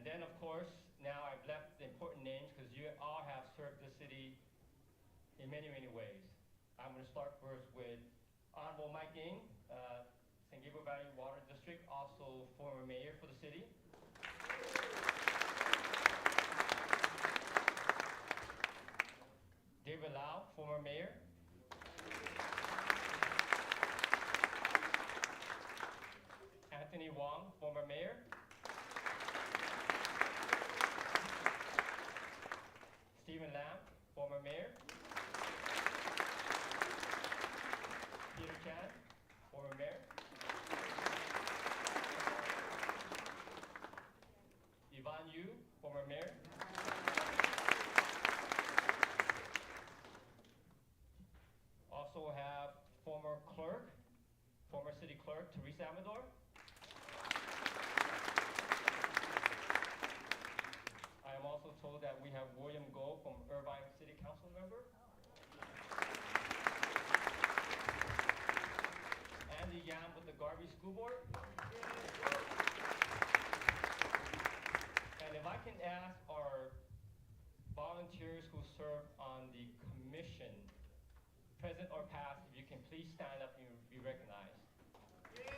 And then, of course, now I've left the important names because you all have served the city in many, many ways. I'm going to start first with Honorable Mike Ng, San Gabriel Valley Water District, also former mayor for the city. David Lau, former mayor. Anthony Wong, former mayor. Stephen Lam, former mayor. Peter Chan, former mayor. Yvonne Yu, former mayor. Also have former city clerk, Teresa Amador. I am also told that we have William Goh from Irvine City Council member. Andy Yam with the Garvey School Board. And if I can ask our volunteers who serve on the commission, present or past, if you can please stand up and be recognized. Thank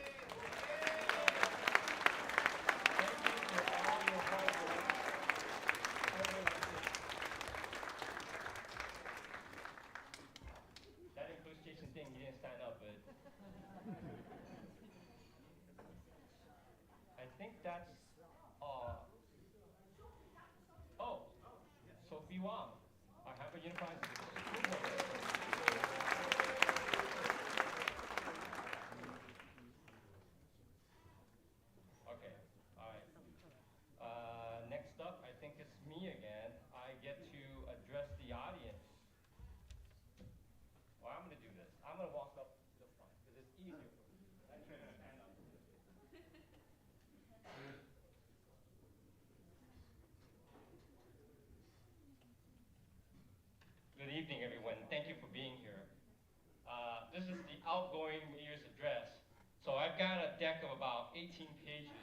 you for all your hard work. That includes Jason Ding, he didn't stand up, but I think that's oh, Sophie Wong, I have a unified school board. Okay, all right. Next up, I think it's me again. I get to address the audience. Well, I'm going to do this. I'm going to walk up to the front because it's easier for me. I try to stand up. Good evening, everyone. Thank you for being here. This is the outgoing mayor's address. So I've got a deck of about 18 pages,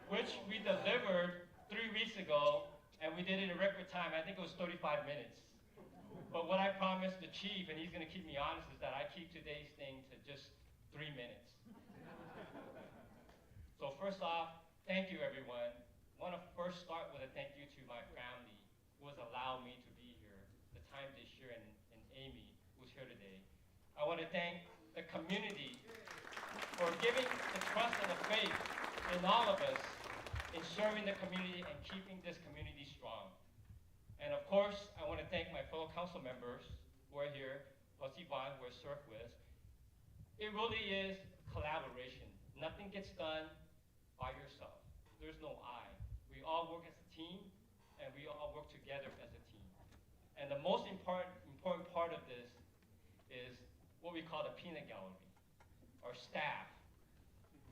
which we delivered 3 weeks ago, and we did it in record time. I think it was 35 minutes. But what I promised the chief, and he's going to keep me honest, is that I keep today's thing to just 3 minutes. So first off, thank you, everyone. I want to first start with a thank you to my family, who has allowed me to be here, the time this year, and Amy, who's here today. I want to thank the community for giving the trust and the faith in all of us in serving the community and keeping this community strong. And of course, I want to thank my fellow council members who are here, plus Yvonne, who I served with. It really is collaboration. Nothing gets done by yourself. There's no I. We all work as a team, and we all work together as a team. And the most important part of this is what we call the peanut gallery, our staff.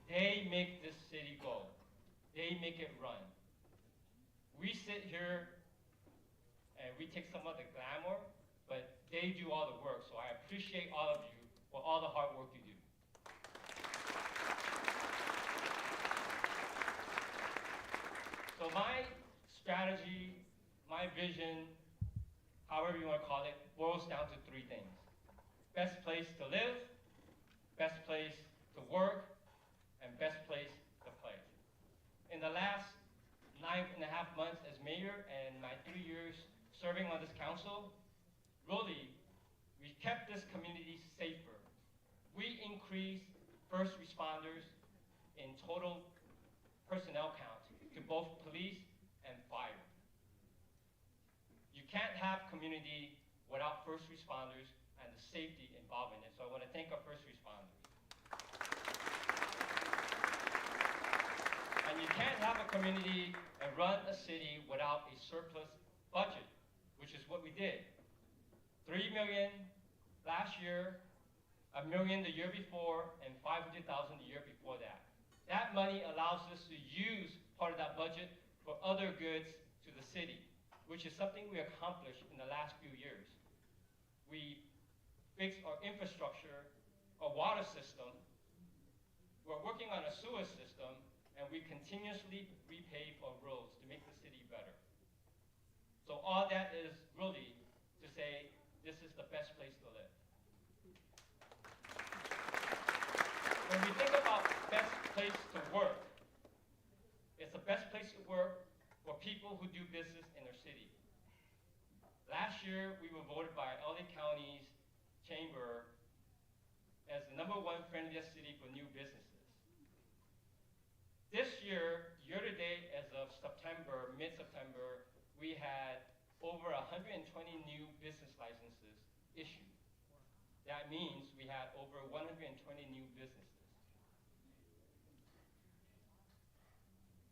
They make this city go. They make it run. We sit here and we take some of the glamour, but they do all the work. So I appreciate all of you for all the hard work you do. So my strategy, my vision, however you want to call it, boils down to 3 things. Best place to live, best place to work, and best place to play. In the last 9.5 months as mayor and my 3 years serving on this council, really, we kept this community safer. We increased first responders in total personnel count to both police and fire. You can't have community without first responders and the safety involved in it. So I want to thank our first responders. And you can't have a community and run a city without a surplus budget, which is what we did. $3 million last year, $1 million the year before, and $500,000 the year before that. That money allows us to use part of that budget for other goods to the city, which is something we accomplished in the last few years. We fixed our infrastructure, our water system. We're working on a sewer system, and we continuously repave our roads to make the city better. So all that is really to say this is the best place to live. When we think about best place to work, it's the best place to work for people who do business in their city. Last year, we were voted by LA County's chamber as the #1 friendliest city for new businesses. This year, year-to-date, as of September, mid-September, we had over 120 new business licenses issued. That means we had over 120 new businesses.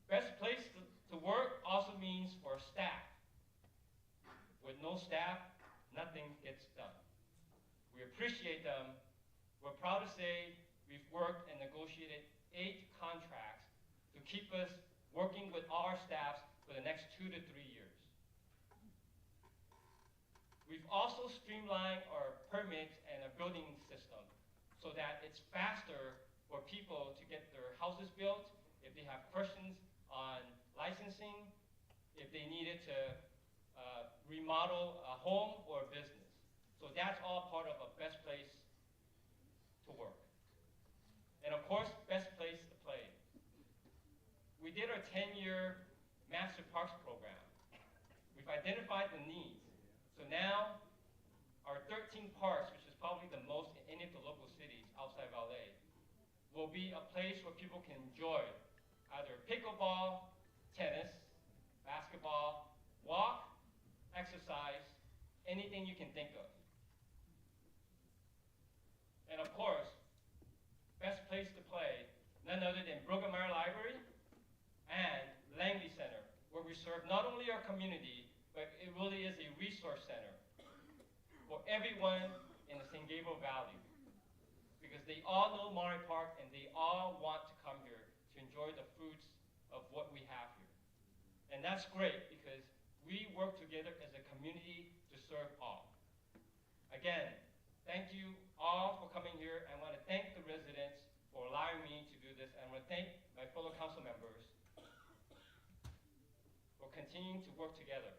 Best place to work also means for staff. With no staff, nothing gets done. We appreciate them. We're proud to say we've worked and negotiated 8 contracts to keep us working with our staffs for the next 2 to 3 years. We've also streamlined our permits and our building system so that it's faster for people to get their houses built if they have questions on licensing, if they needed to remodel a home or a business. So that's all part of a best place to work. And of course, best place to play. We did our 10-year Master Parks program. We've identified the needs. So now, our 13 parks, which is probably the most in any of the local cities outside of LA, will be a place where people can enjoy either pickleball, tennis, basketball, walk, exercise, anything you can think of. And of course, best place to play, none other than Bruggemeyer Library and Langley Center, where we serve not only our community, but it really is a resource center for everyone in the San Gabriel Valley. Because they all know Monterey Park and they all want to come here to enjoy the fruits of what we have here. And that's great because we work together as a community to serve all. Again, thank you all for coming here. I want to thank the residents for allowing me to do this. And I want to thank my fellow council members for continuing to work together.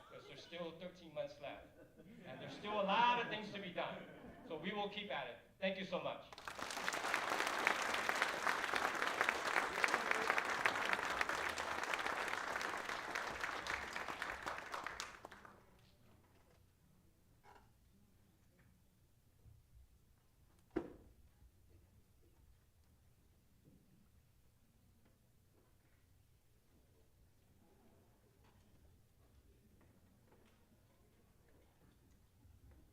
Because there's still 13 months left. And there's still a lot of things to be done. So we will keep at it. Thank you so much.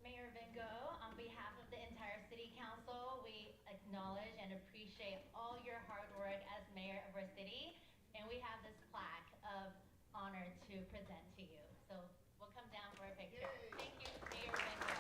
Mayor Vingo, on behalf of the entire City Council, we acknowledge and appreciate all your hard work as mayor of our city, and we have this plaque of honor to present to you. So we'll come down for a picture. Yay. Thank you, Mayor Vingo.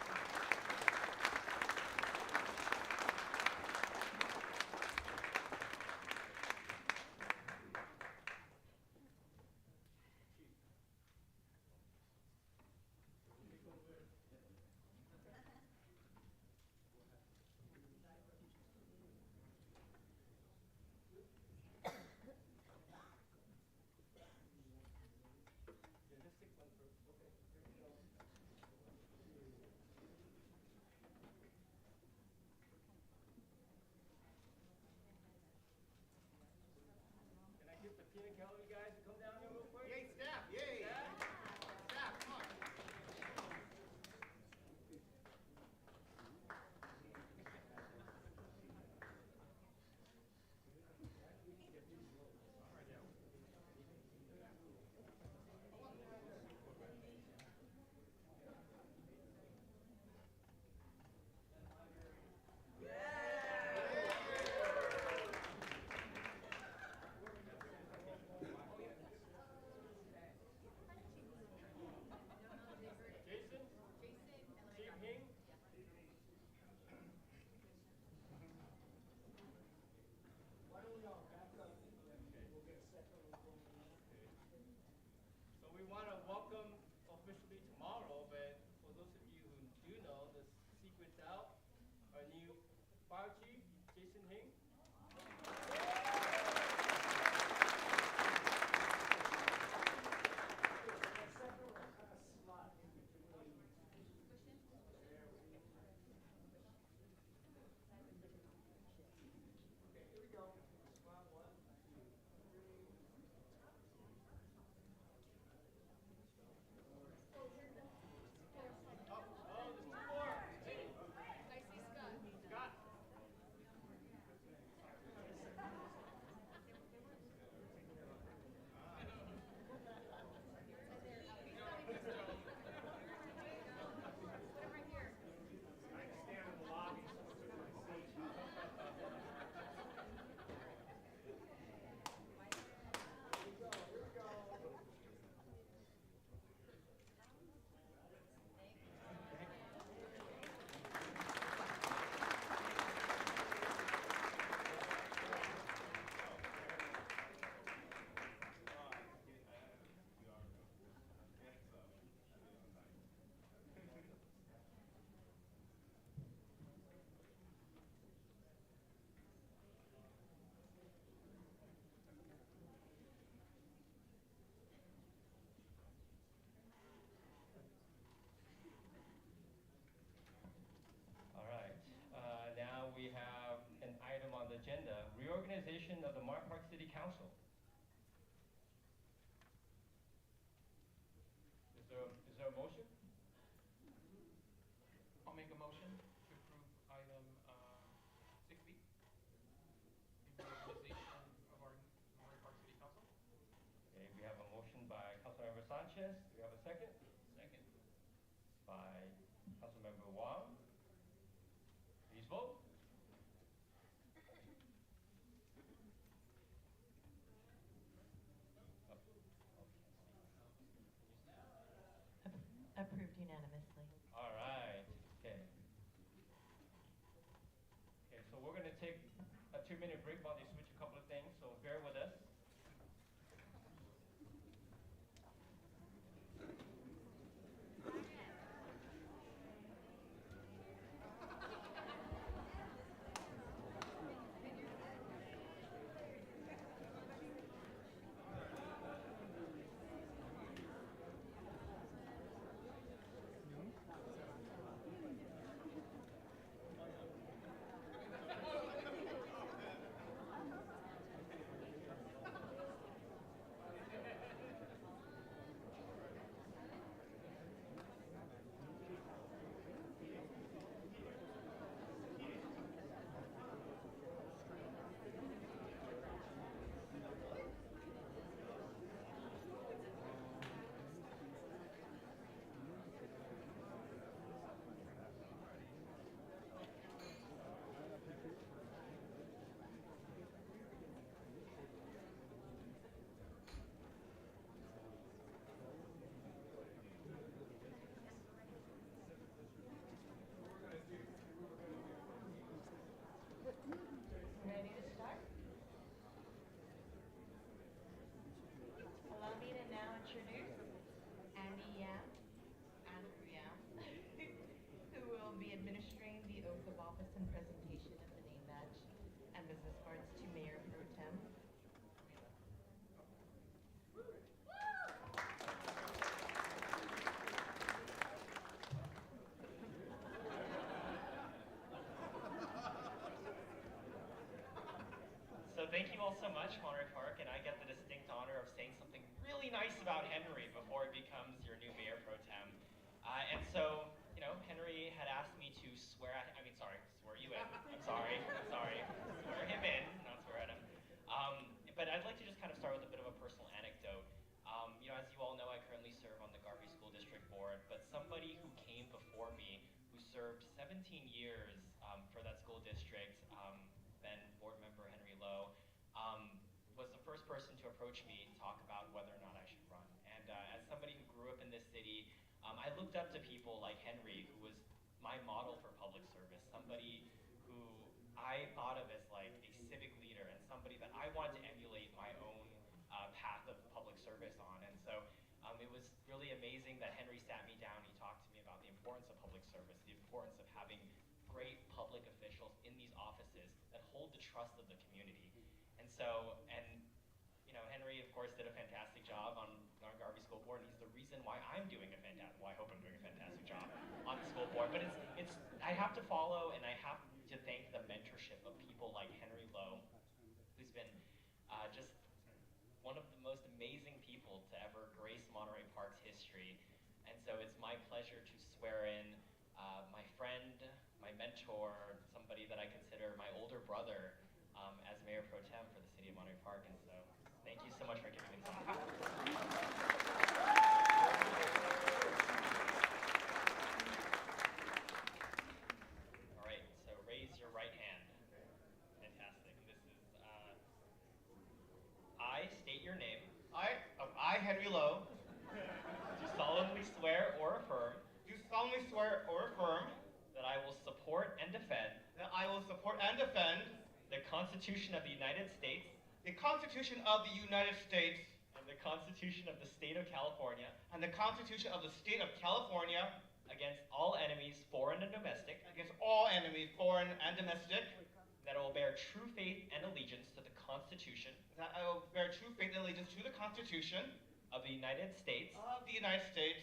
Council. Is there a motion? I'll make a motion to approve item 6B, the reorganization of our Monterey Park City Council. Okay, we have a motion by Councilmember Sanchez. Do we have a second? Second. By Councilmember Wong. Please vote. Approved unanimously. All right. Okay. Okay, so we're going to take a 2-minute break while they switch a couple of things, so bear with us. Ready to start? Allow me to now introduce Andy Yam, Andrew Yam, who will be administering the oath of office and presentation of the name badge and business cards to Mayor Pro Tem. So thank you all so much, Monterey Park, and I get the distinct honor of saying something really nice about Henry before he becomes your new Mayor Pro Tem. And so, you know, Henry had asked me to swear you in. I'm sorry, swear him in, not swear at him. But I'd like to just kind of start with a bit of a personal anecdote. You know, as you all know, I currently serve on the Garvey School District Board, but somebody who came before me, who served 17 years for that school district, then board member Henry Lowe, was the first person to approach me and talk about whether or not I should run. And as somebody who grew up in this city, I looked up to people like Henry, who was my model for public service, somebody who I thought of as like a civic leader and somebody that I wanted to emulate my own path of public service on. And so it was really amazing that Henry sat me down. He talked to me about the importance of public service, the importance of having great public officials in these offices that hold the trust of the community. And so, you know, Henry, of course, did a fantastic job on our Garvey School Board, and he's the reason why I'm doing a fantastic, well, I hope I'm doing a fantastic job on the school board. But I have to follow, and I have to thank the mentorship of people like Henry Lowe, who's been just one of the most amazing people to ever grace Monterey Park's history. And so it's my pleasure to swear in my friend, my mentor, somebody that I consider my older brother as Mayor Pro Tem for the city of Monterey Park. And so thank you so much for giving me this opportunity. All right, so raise your right hand. Fantastic. This is, I state your name. I, Henry Lowe, Do solemnly swear or affirm do solemnly swear or affirm that I will support and defend that I will support and defend the Constitution of the United States the Constitution of the United States and the Constitution of the State of California and the Constitution of the State of California against all enemies, foreign and domestic, against all enemies, foreign and domestic, that I will bear true faith and allegiance to the Constitution that I will bear true faith and allegiance to the Constitution of the United States of the United States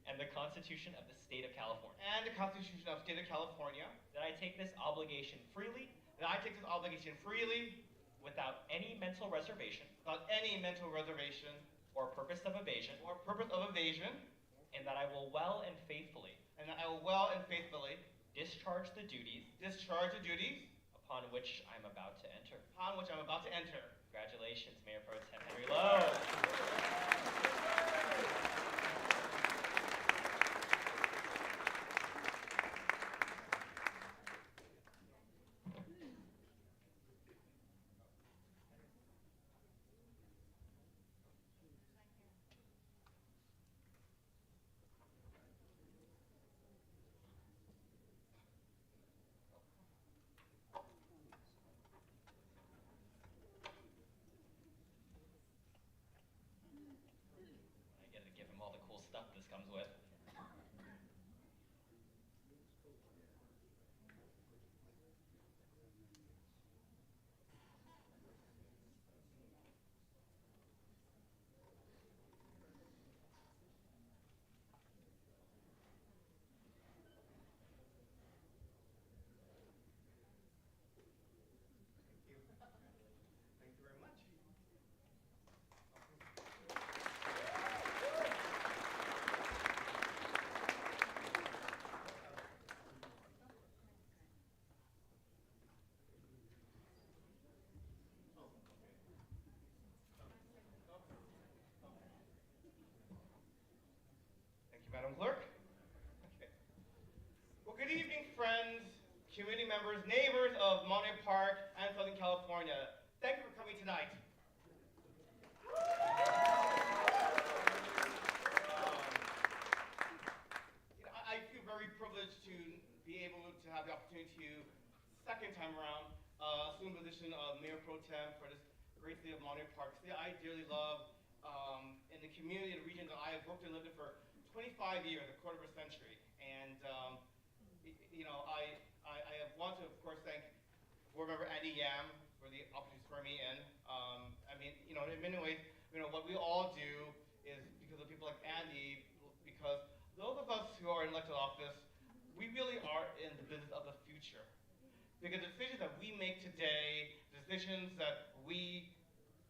and the Constitution of the State of California, and the Constitution of the State of California, that I take this obligation freely that I take this obligation freely without any mental reservation without any mental reservation or purpose of evasion, or purpose of evasion, and that I will well and faithfully and that I will well and faithfully discharge the duties discharge the duties upon which I'm about to enter. upon which I'm about to enter. Congratulations, Mayor Pro Tem Henry Lowe. I get to give him all the cool stuff this comes with. Thank you very much. Thank you, Madam Clerk. Okay. Well, good evening, friends, community members, neighbors of Monterey Park and Southern California. Thank you for coming tonight. I feel very privileged to be able to have the opportunity to, second time around, assume the position of Mayor Pro Tem for this great city of Monterey Park. City I dearly love, in the community and the region that I have worked and lived in for 25 years, a quarter of a century. And I have wanted to, of course, thank Board Member Andy Yam for the opportunity to swear me in. In many ways, what we all do is because of people like Andy, because those of us who are in elected office, we really are in the business of the future. Because the decisions that we make today, decisions that we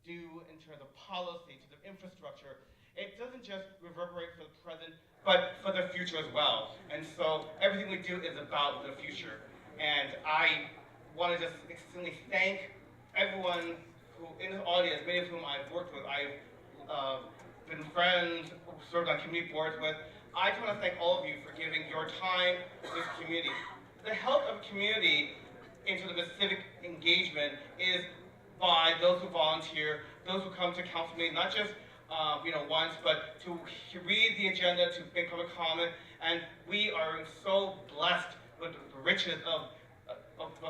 do in terms of policy, to the infrastructure, it doesn't just reverberate for the present, but for the future as well. And so everything we do is about the future. And I want to just extremely thank everyone who in this audience, many of whom I've worked with, I've been friends, served on community boards with. I just want to thank all of you for giving your time to this community. The health of a community into the civic engagement is by those who volunteer, those who come to council meetings, not just once, but to read the agenda, to make public comment, and we are so blessed with the riches of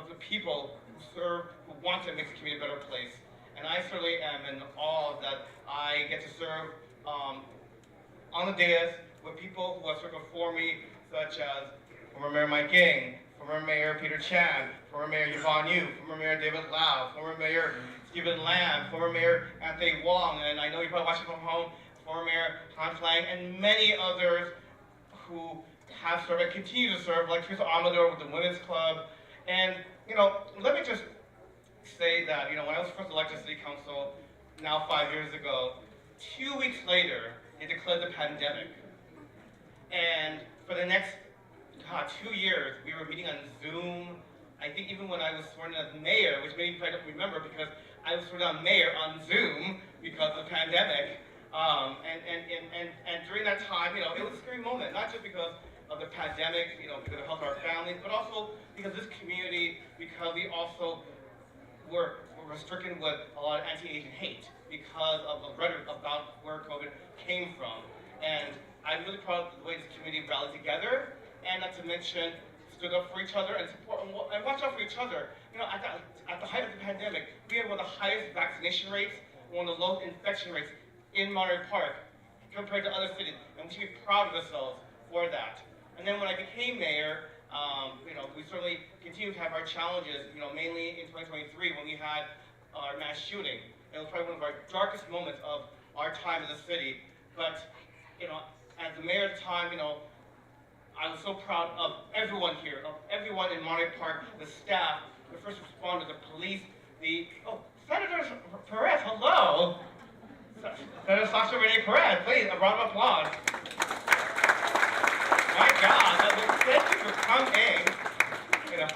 the people who serve, who want to make the community a better place. And I certainly am in awe that I get to serve on the dais with people who have served before me, such as former Mayor Mike Ging, former Mayor Peter Chan, former Mayor Yvonne Yu, former Mayor David Lau, former Mayor Stephen Lam, former Mayor Anthony Wong, and I know you're probably watching from home, former Mayor Han Flang, and many others who have served and continue to serve, like Teresa Amador with the Women's Club. And, let me just say that, when I was first elected to City Council, now 5 years ago, 2 weeks later, they declared the pandemic. And for the next 2 years, we were meeting on Zoom. I think even when I was sworn in as mayor, which many people don't remember because I was sworn in mayor on Zoom because of the pandemic. And during that time, it was a scary moment, not just because of the pandemic, because of the health of our families, but also because this community, because we also were stricken with a lot of anti-Asian hate because of the rhetoric about where COVID came from. And I'm really proud of the way this community rallied together, and not to mention stood up for each other and support and watch out for each other. At the height of the pandemic, we had one of the highest vaccination rates, one of the lowest infection rates in Monterey Park compared to other cities, and we should be proud of ourselves for that. And then when I became mayor, we certainly continued to have our challenges, mainly in 2023 when we had our mass shooting. It was probably one of our darkest moments of our time in the city. But, as the mayor at the time, I was so proud of everyone here, of everyone in Monterey Park, the staff, the first responders, the police, Senator Perez, hello. Senator Sasha Renee Perez, please, a round of applause. My God, thank you for coming. You know,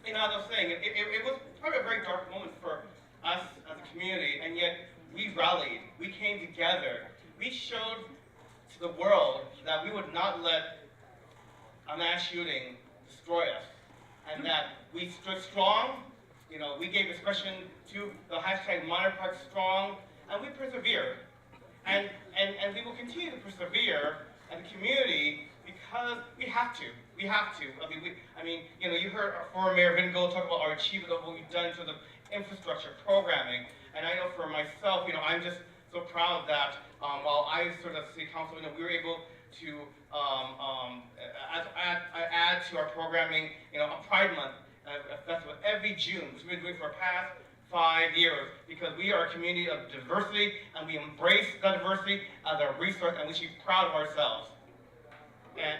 you know, as I was saying, it was probably a very dark moment for us as a community, and yet we rallied, we came together, we showed to the world that we would not let a mass shooting destroy us, and that we stood strong. You know, we gave expression to the hashtag Monterey Park Strong, and we persevered. And we will continue to persevere as a community because we have to. We have to. I mean, you know, you heard our former Mayor Vingo talk about our achievement of what we've done to the infrastructure, programming, and I know for myself, you know, I'm just so proud that while I served as city council, you know, we were able to add to our programming, you know, a Pride Month festival every June, which we've been doing for the past 5 years, because we are a community of diversity, and we embrace that diversity as a resource, and we should be proud of ourselves. And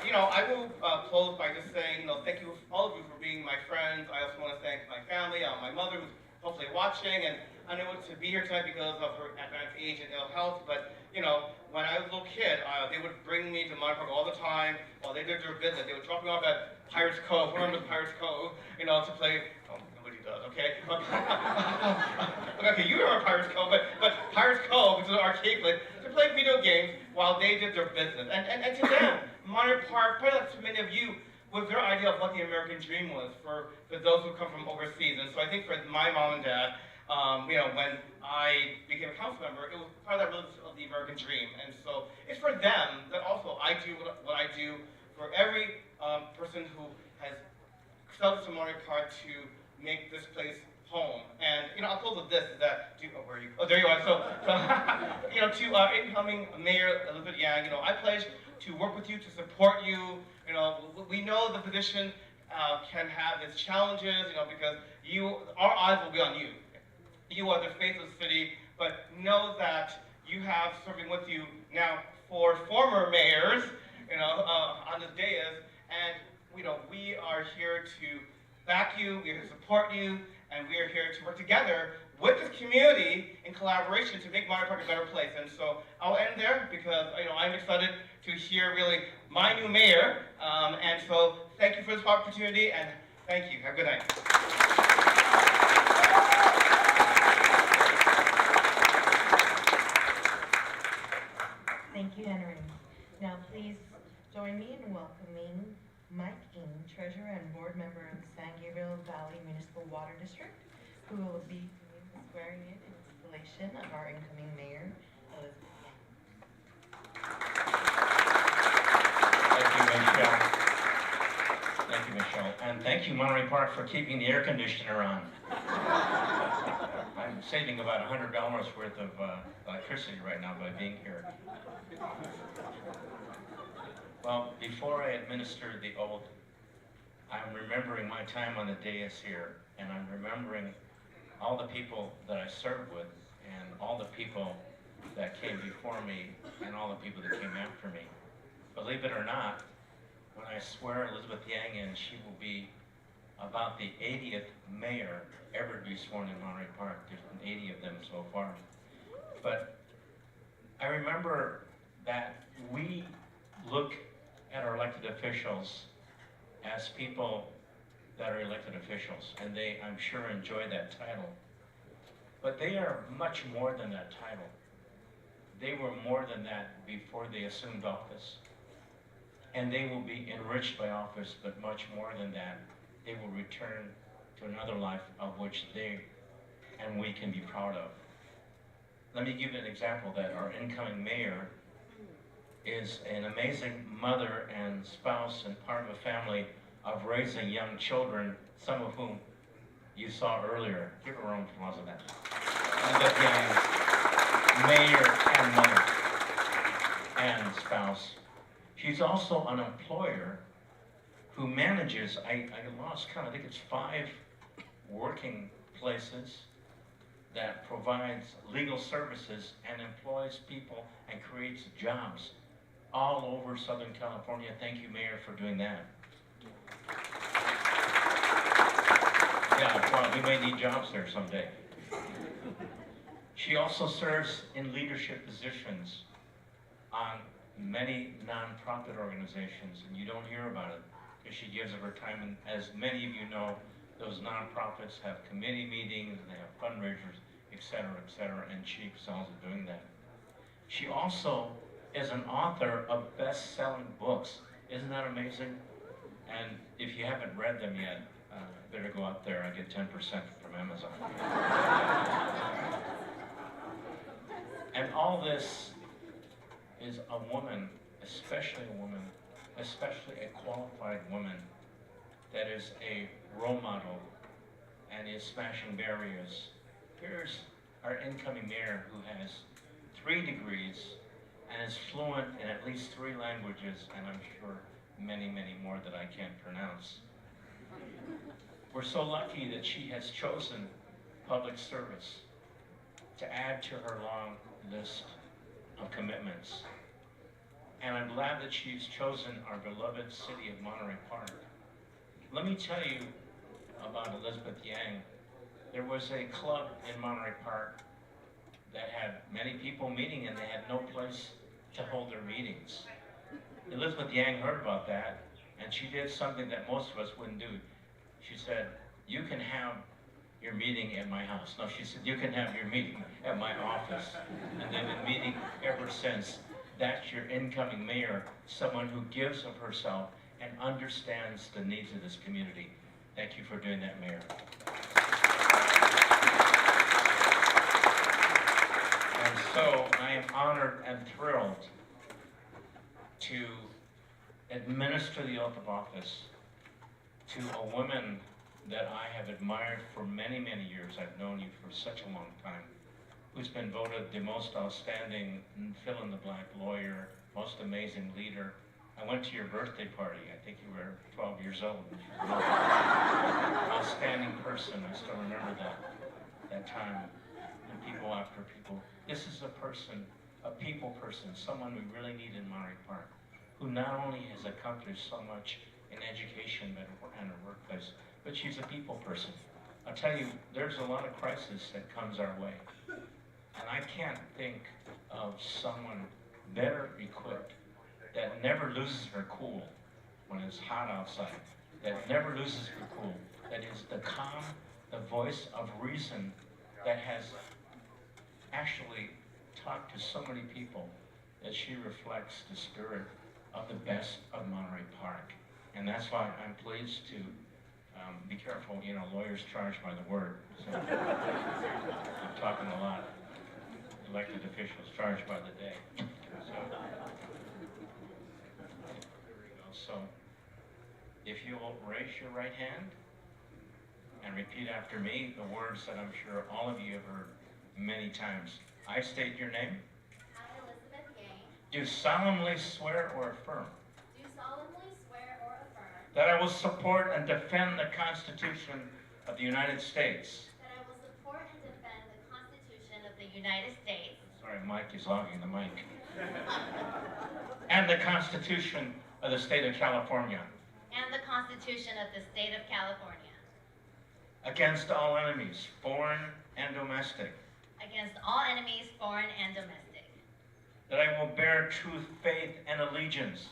you know, I will close by just saying, you know, thank you all of you for being my friends. I also want to thank my family, my mother who's hopefully watching, and unable to be here tonight because of her advanced age and ill health. But you know, when I was a little kid, they would bring me to Monterey Park all the time while they did their business. They would drop me off at Pirates Cove, remember Pirates Cove, you know, to play. Oh, nobody does, okay? Okay, you remember Pirates Cove, but Pirates Cove, which is an arcade place, to play video games while they did their business. And to them, Monterey Park, probably like to many of you, was their idea of what the American dream was for those who come from overseas. And so I think for my mom and dad, you know, when I became a council member, it was part of that religion of the American dream. And so it's for them that also I do what I do for every person who has settled to Monterey Park to make this place home. And you know, I'll close with this: is that where are you? Oh, there you are. So you know, to incoming Mayor Elizabeth Yang, you know, I pledge to work with you, to support you. You know, we know the position can have its challenges, you know, because our eyes will be on you. You are the face of the city, but know that you have serving with you now 4 former mayors, you know, on this dais, and you know, we are here to back you, we are here to support you, and we are here to work together with this community in collaboration to make Monterey Park a better place. And so I'll end there because you know, I'm excited to hear really my new mayor. And so thank you for this opportunity, and thank you. Have a good night. Thank you, Henry. Now please join me in welcoming Mike Ng, Treasurer and Board Member of the San Gabriel Valley Municipal Water District, who will be doing the swearing in and installation of our incoming mayor, Elizabeth Yang. Thank you, Michelle. Thank you, Michelle. And thank you, Monterey Park, for keeping the air conditioner on. I'm saving about $100 worth of electricity right now by being here. Well, before I administer the oath, I'm remembering my time on the dais here, and I'm remembering all the people that I served with, and all the people that came before me, and all the people that came after me. Believe it or not, when I swear Elizabeth Yang in, she will be about the 80th mayor ever to be sworn in Monterey Park. There's been 80 of them so far. But I remember that we look at our elected officials as people that are elected officials, and they, I'm sure, enjoy that title. But they are much more than that title. They were more than that before they assumed office. And they will be enriched by office, but much more than that. They will return to another life of which they and we can be proud of. Let me give you an example that our incoming mayor is an amazing mother and spouse and part of a family of raising young children, some of whom you saw earlier. Give her a round of applause of that. Mayor and mother and spouse. She's also an employer who manages, I lost count, I think it's 5 working places that provides legal services and employs people and creates jobs all over Southern California. Thank you, Mayor, for doing that. Yeah, well, we may need jobs there someday. She also serves in leadership positions on many nonprofit organizations, and you don't hear about it because she gives of her time. And as many of you know, those nonprofits have committee meetings, and they have fundraisers, et cetera, and she excels at doing that. She also is an author of best-selling books. Isn't that amazing? And if you haven't read them yet, better go out there. I get 10% from Amazon. And all this is a woman, especially a qualified woman, that is a role model and is smashing barriers. Here's our incoming mayor, who has 3 degrees and is fluent in at least 3 languages, and I'm sure many, many more that I can't pronounce. We're so lucky that she has chosen public service to add to her long list of commitments. And I'm glad that she's chosen our beloved city of Monterey Park. Let me tell you about Elizabeth Yang. There was a club in Monterey Park that had many people meeting, and they had no place to hold their meetings. Elizabeth Yang heard about that, and she did something that most of us wouldn't do. She said, "You can have your meeting at my house." No, she said, "You can have your meeting at my office." And they've been meeting ever since. That's your incoming mayor, someone who gives of herself and understands the needs of this community. Thank you for doing that, Mayor. And so I am honored and thrilled to administer the oath of office to a woman that I have admired for many, many years. I've known you for such a long time, who's been voted the most outstanding fill-in-the-blank lawyer, most amazing leader. I went to your birthday party. I think you were 12 years old. Outstanding person. I still remember that time. And people after people. This is a person, a people person, someone we really need in Monterey Park, who not only has accomplished so much in education and her workplace, but she's a people person. I'll tell you, there's a lot of crisis that comes our way. And I can't think of someone better equipped, that never loses her cool when it's hot outside, that never loses her cool, that is the calm, the voice of reason, that has actually talked to so many people, that she reflects the spirit of the best of Monterey Park. And that's why I'm pleased to be careful, you know, lawyers charged by the word. So I'm talking a lot. Elected officials charged by the day. So, there we go. So, if you will raise your right hand and repeat after me the words that I'm sure all of you have heard many times. I state your name. I, Elizabeth Yang, Do solemnly swear or affirm do solemnly swear or affirm that I will support and defend the Constitution of the United States. that I will support and defend the Constitution of the United States Sorry, Mike is logging the mic. And the Constitution of the State of California. and the Constitution of the State of California Against all enemies, foreign and domestic. against all enemies, foreign and domestic. That I will bear true faith and allegiance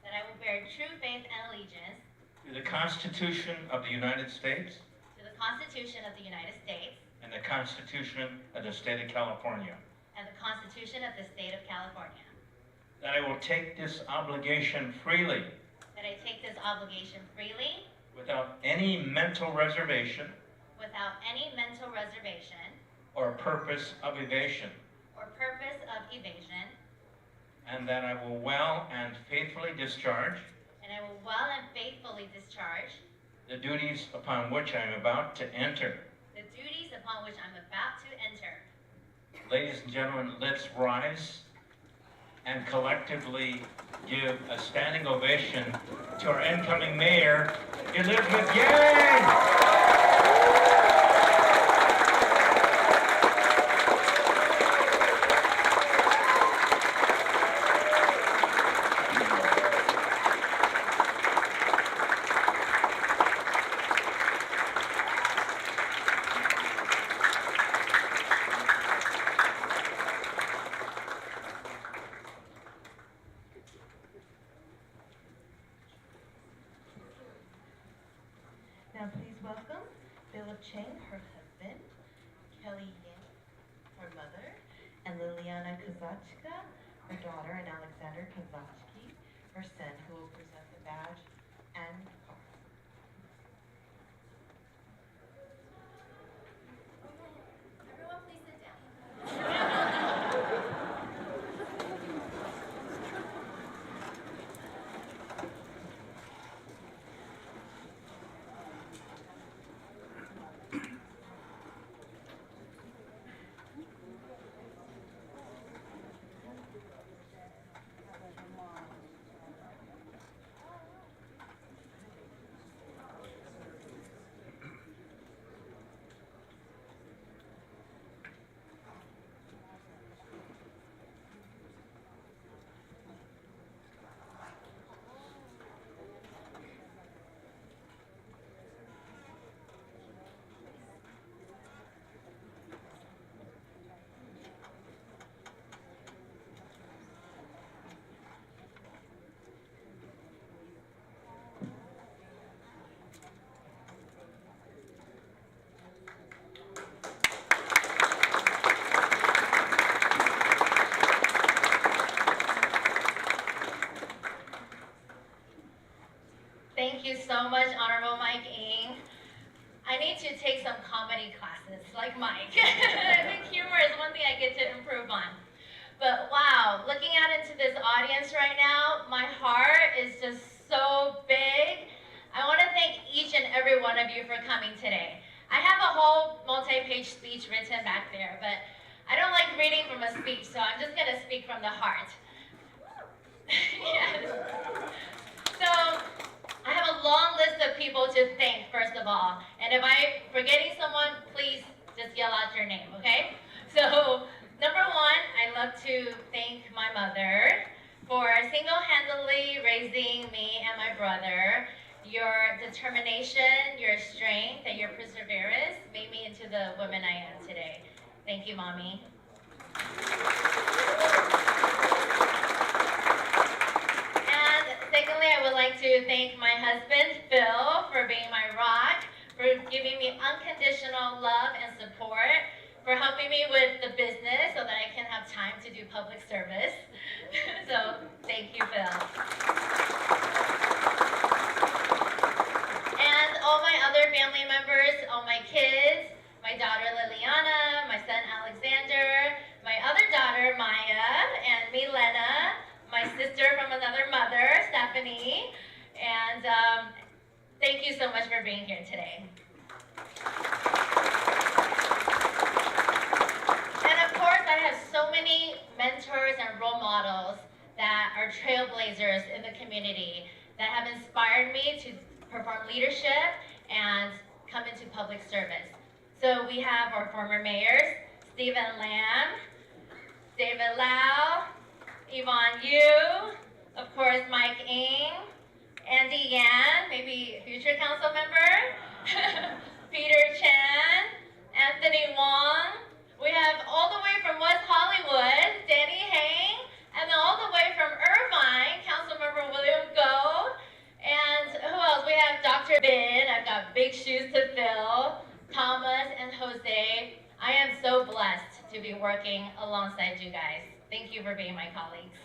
That I will bear true faith and allegiance to the Constitution of the United States to the Constitution of the United States and the Constitution of the State of California. and the Constitution of the State of California. That I will take this obligation freely, That I take this obligation freely, without any mental reservation without any mental reservation or purpose of evasion. or purpose of evasion, And that I will well and faithfully discharge and I will well and faithfully discharge the duties upon which I am about to enter. the duties upon which I'm about to enter. Ladies and gentlemen, let's rise and collectively give a standing ovation to our incoming mayor, Elizabeth Yang! Now please welcome Philip Cheng, her husband, Kelly Yin, her mother, and Liliana Kozachka, her daughter, and Alexander Kozachki, her son, who will present the badge and car. Everyone please sit down. Thank you so much, Honorable Mike Ng. I need to take some comedy classes like Mike. I think humor is one thing I get to improve on. But wow, looking out into this audience right now, my heart is just so big. I want to thank each and every one of you for coming today. I have a whole multi-page speech written back there, but I don't like reading from a speech, so I'm just going to speak from the heart. Yes. So, I have a long list of people to thank, first of all. And if I'm forgetting someone, please just yell out your name, okay? So, number one, I love to thank my mother for single-handedly raising me and my brother. Your determination, your strength, and your perseverance made me into the woman I am today. Thank you, Mommy. And secondly, I would like to thank my husband, Phil, for being my rock, for giving me unconditional love and support, for helping me with the business so that I can have time to do public service. So, thank you, Phil. And all my other family members, all my kids, my daughter Liliana, my son Alexander, my other daughter Maya, and Milena, my sister from another mother, Stephanie, and thank you so much for being here today. And of course, I have so many mentors and role models that are trailblazers in the community that have inspired me to perform leadership and come into public service. So we have our former mayors, Stephen Lamb, David Lau, Yvonne Yu, of course Mike Ng, Andy Yan, maybe future council member, Peter Chan, Anthony Wong. We have all the way from West Hollywood, Danny Hang, and then all the way from Irvine, Councilmember William Go. And who else? We have Dr. Bin. I've got big shoes to fill. Thomas and Jose. I am so blessed to be working alongside you guys. Thank you for being my colleagues.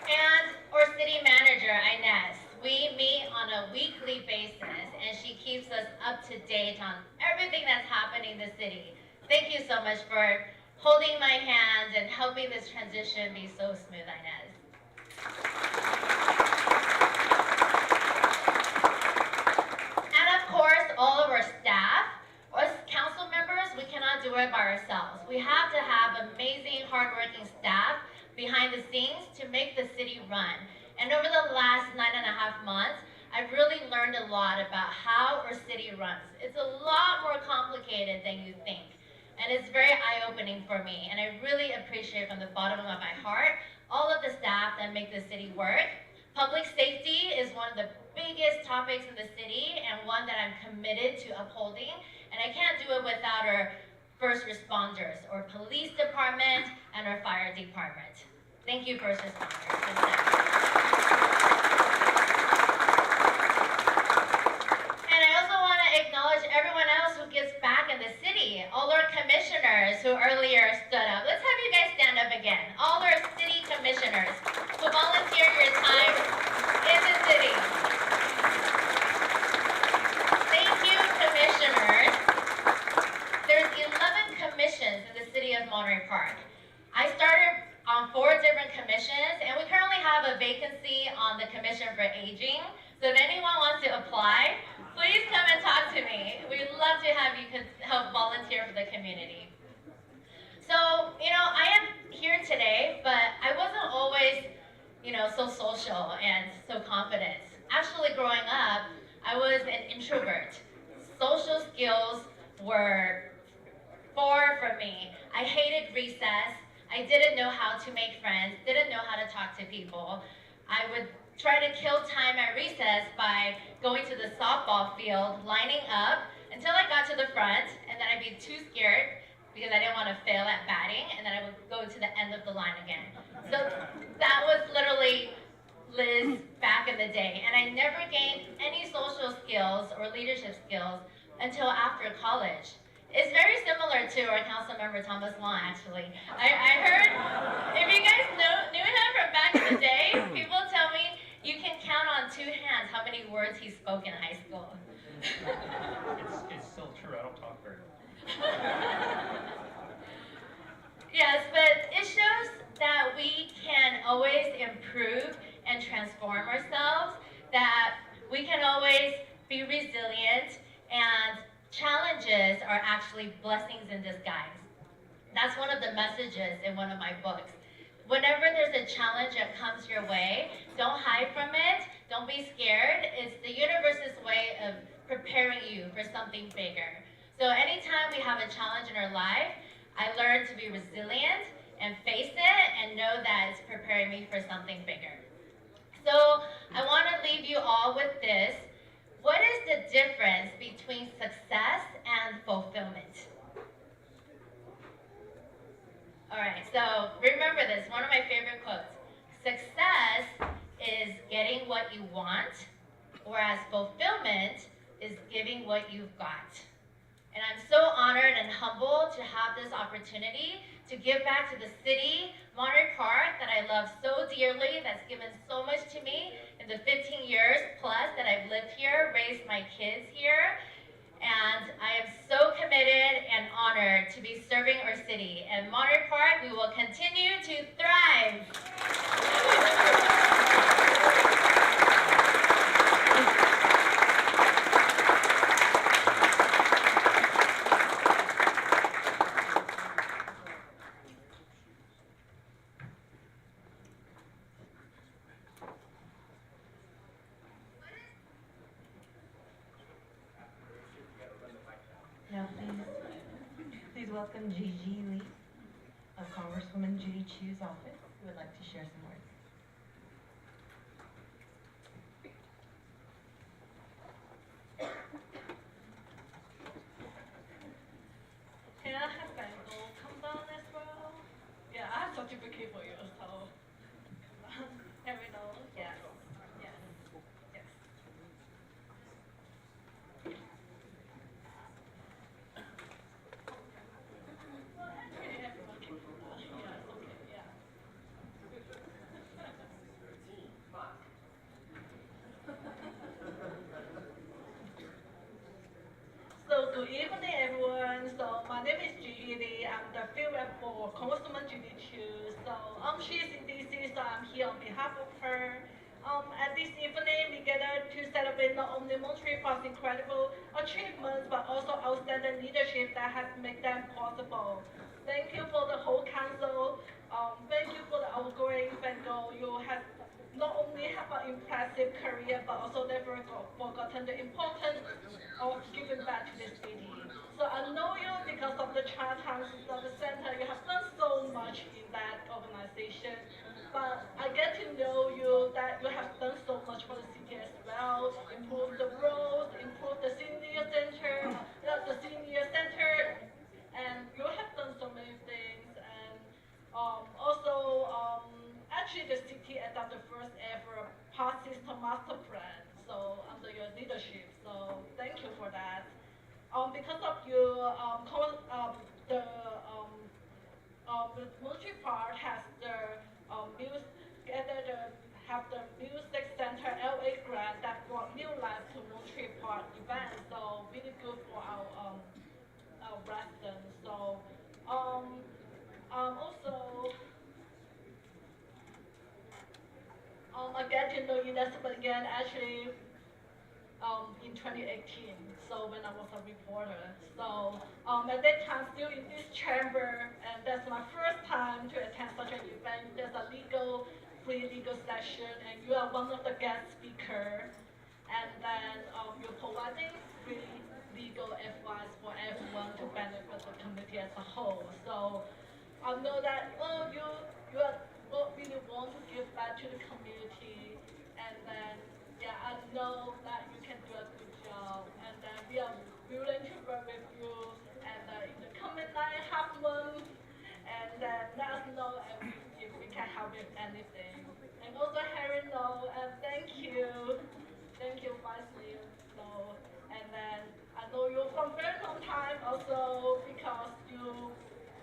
And our city manager, Inez. We meet on a weekly basis, and she keeps us up to date on everything that's happening in the city. Thank you so much for holding my hand and helping this transition be so smooth, Inez. And of course, all of our staff, us council members, we cannot do it by ourselves. We have to have amazing, hardworking staff behind the scenes to make the city run. And over the last 9.5 months, I've really learned a lot about how our city runs. It's a lot more complicated than you think. And it's very eye-opening for me. And I really appreciate from the bottom of my heart all of the staff that make the city work. Public safety is one of the biggest topics in the city and one that I'm committed to upholding. And I can't do it without our first responders, our police department, and our fire department. Thank you, first responders. And I also want to acknowledge everyone else who gives back in the city. All our commissioners who earlier stood up. Let's have you guys stand up again. All our city commissioners who volunteer your time in the city. Thank you, commissioners. There's 11 commissions in the city of Monterey Park. I started on 4 different commissions, and we currently have a vacancy on the Commission for Aging. So if anyone wants to apply, please come and talk to me. We'd love to have you help volunteer for the community. So, I am here today, but I wasn't always, so social and so confident. Actually, growing up, I was an introvert. Social skills were far from me. I hated recess. I didn't know how to make friends, didn't know how to talk to people. I would try to kill time at recess by going to the softball field, lining up until I got to the front, and then I'd be too scared because I didn't want to fail at batting, and then I would go to the end of the line again. So that was literally Liz back in the day, and I never gained any social skills or leadership skills until after college. It's very similar to our council member Thomas Long, actually. I heard, if you guys knew him from back in the day, people tell me you can count on 2 hands how many words he spoke in high school. It's still true. I don't talk very well. Yes, but it shows that we can always improve and transform ourselves, that we can always be resilient, and challenges are actually blessings in disguise. That's one of the messages in one of my books. Whenever there's a challenge that comes your way, don't hide from it, don't be scared. It's the universe's way of preparing you for something bigger. So anytime we have a challenge in our life, I learn to be resilient and face it and know that it's preparing me for something bigger. So I want to leave you all with this. What is the difference between success and fulfillment? All right, so remember this, one of my favorite quotes. Success is getting what you want, whereas fulfillment is giving what you've got. And I'm so honored and humbled to have this opportunity to give back to the city, Monterey Park, that I love so dearly, that's given so much to me in the 15 years plus that I've lived here, raised my kids here. And I am so committed and honored to be serving our city. And Monterey Park, we will continue to thrive. Now please welcome Gigi Lee of Congresswoman Judy Chu's office, who would like to share some words. Can I have Bengal come down as well? Yeah, I have certificate for you, so here we go. Yes. Yes. Yes. Okay, everyone can come down. Yes, okay, yeah. So good evening, everyone. So my name is Gigi Lee. I'm the field rep for Congresswoman Judy Chu. So she's in DC, so I'm here on behalf of her. At this evening, we gather to celebrate not only Monterey Park's incredible achievements, but also outstanding leadership that has made them possible. Thank you for the whole council. Thank you for the outgoing Bengal. You have not only have an impressive career, but also never forgotten the importance of giving back to the city. So I know you because of the Child House Service Center. You have done so much in that organization. But I get to know you that you have done so much for the city as well. Improve the roads, improve the senior center, and you have done so many things. And also, actually the city adopted the first ever park system master plan, so under your leadership. So thank you for that. Because of you, the Monterey Park has the music, have the music center LA grant that brought new life to Monterey Park event. So really good for our residents. So also I get to know Elizabeth again actually in 2018, so when I was a reporter. So at that time, still in this chamber, and that's my first time to attend such an event. There's a free legal session, and you are one of the guest speakers. And then you're providing free legal advice for everyone to benefit the community as a whole. So I know that really want to give back to the community, and then yeah, I know that you can do a good job, and then we are willing to work with you, and in the coming 9.5 months, and then let us know if we can help with anything. And also Harry, no, and thank you, Vice Mayor. So, and then I know you from very long time also because you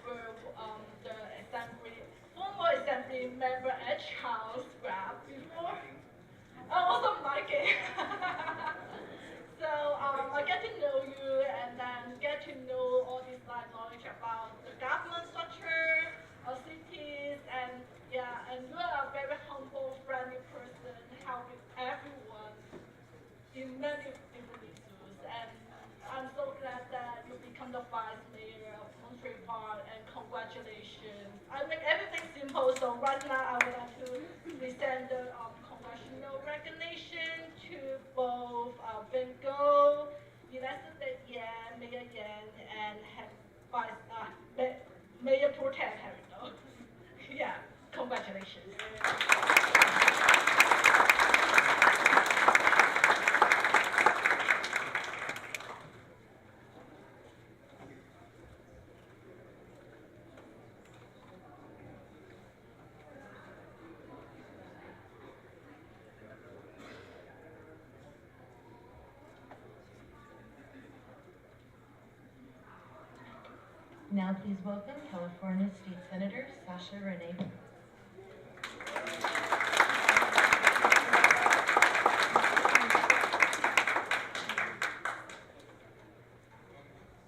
were the former assembly member at Charles Grab before. Also Mikey. So I get to know you and then get to know all this knowledge about the government structure of cities, and yeah, and you are a very humble, friendly person, helping everyone in many different issues. And I'm so glad that you become the vice mayor of Monterey Park, and congratulations. I make everything simple, so right now I would like to present the congressional recognition to both Bingo, Elizabeth Yan, Mayor Yan, and Mayor Pro Tem Harry. Yeah, congratulations. Now please welcome California State Senator Sasha Renee.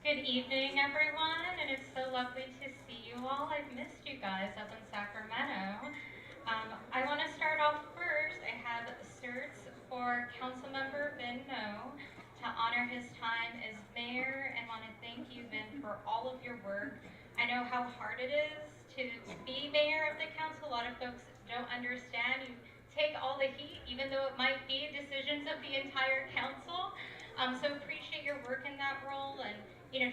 Good evening, everyone, and it's so lovely to see you all. I've missed you guys up in Sacramento. I want to start off first. I have certs for Councilmember Vin No to honor his time as mayor, and want to thank you, Vin, for all of your work. I know how hard it is to be mayor of the council. A lot of folks don't understand. You take all the heat, even though it might be decisions of the entire council. So appreciate your work in that role, and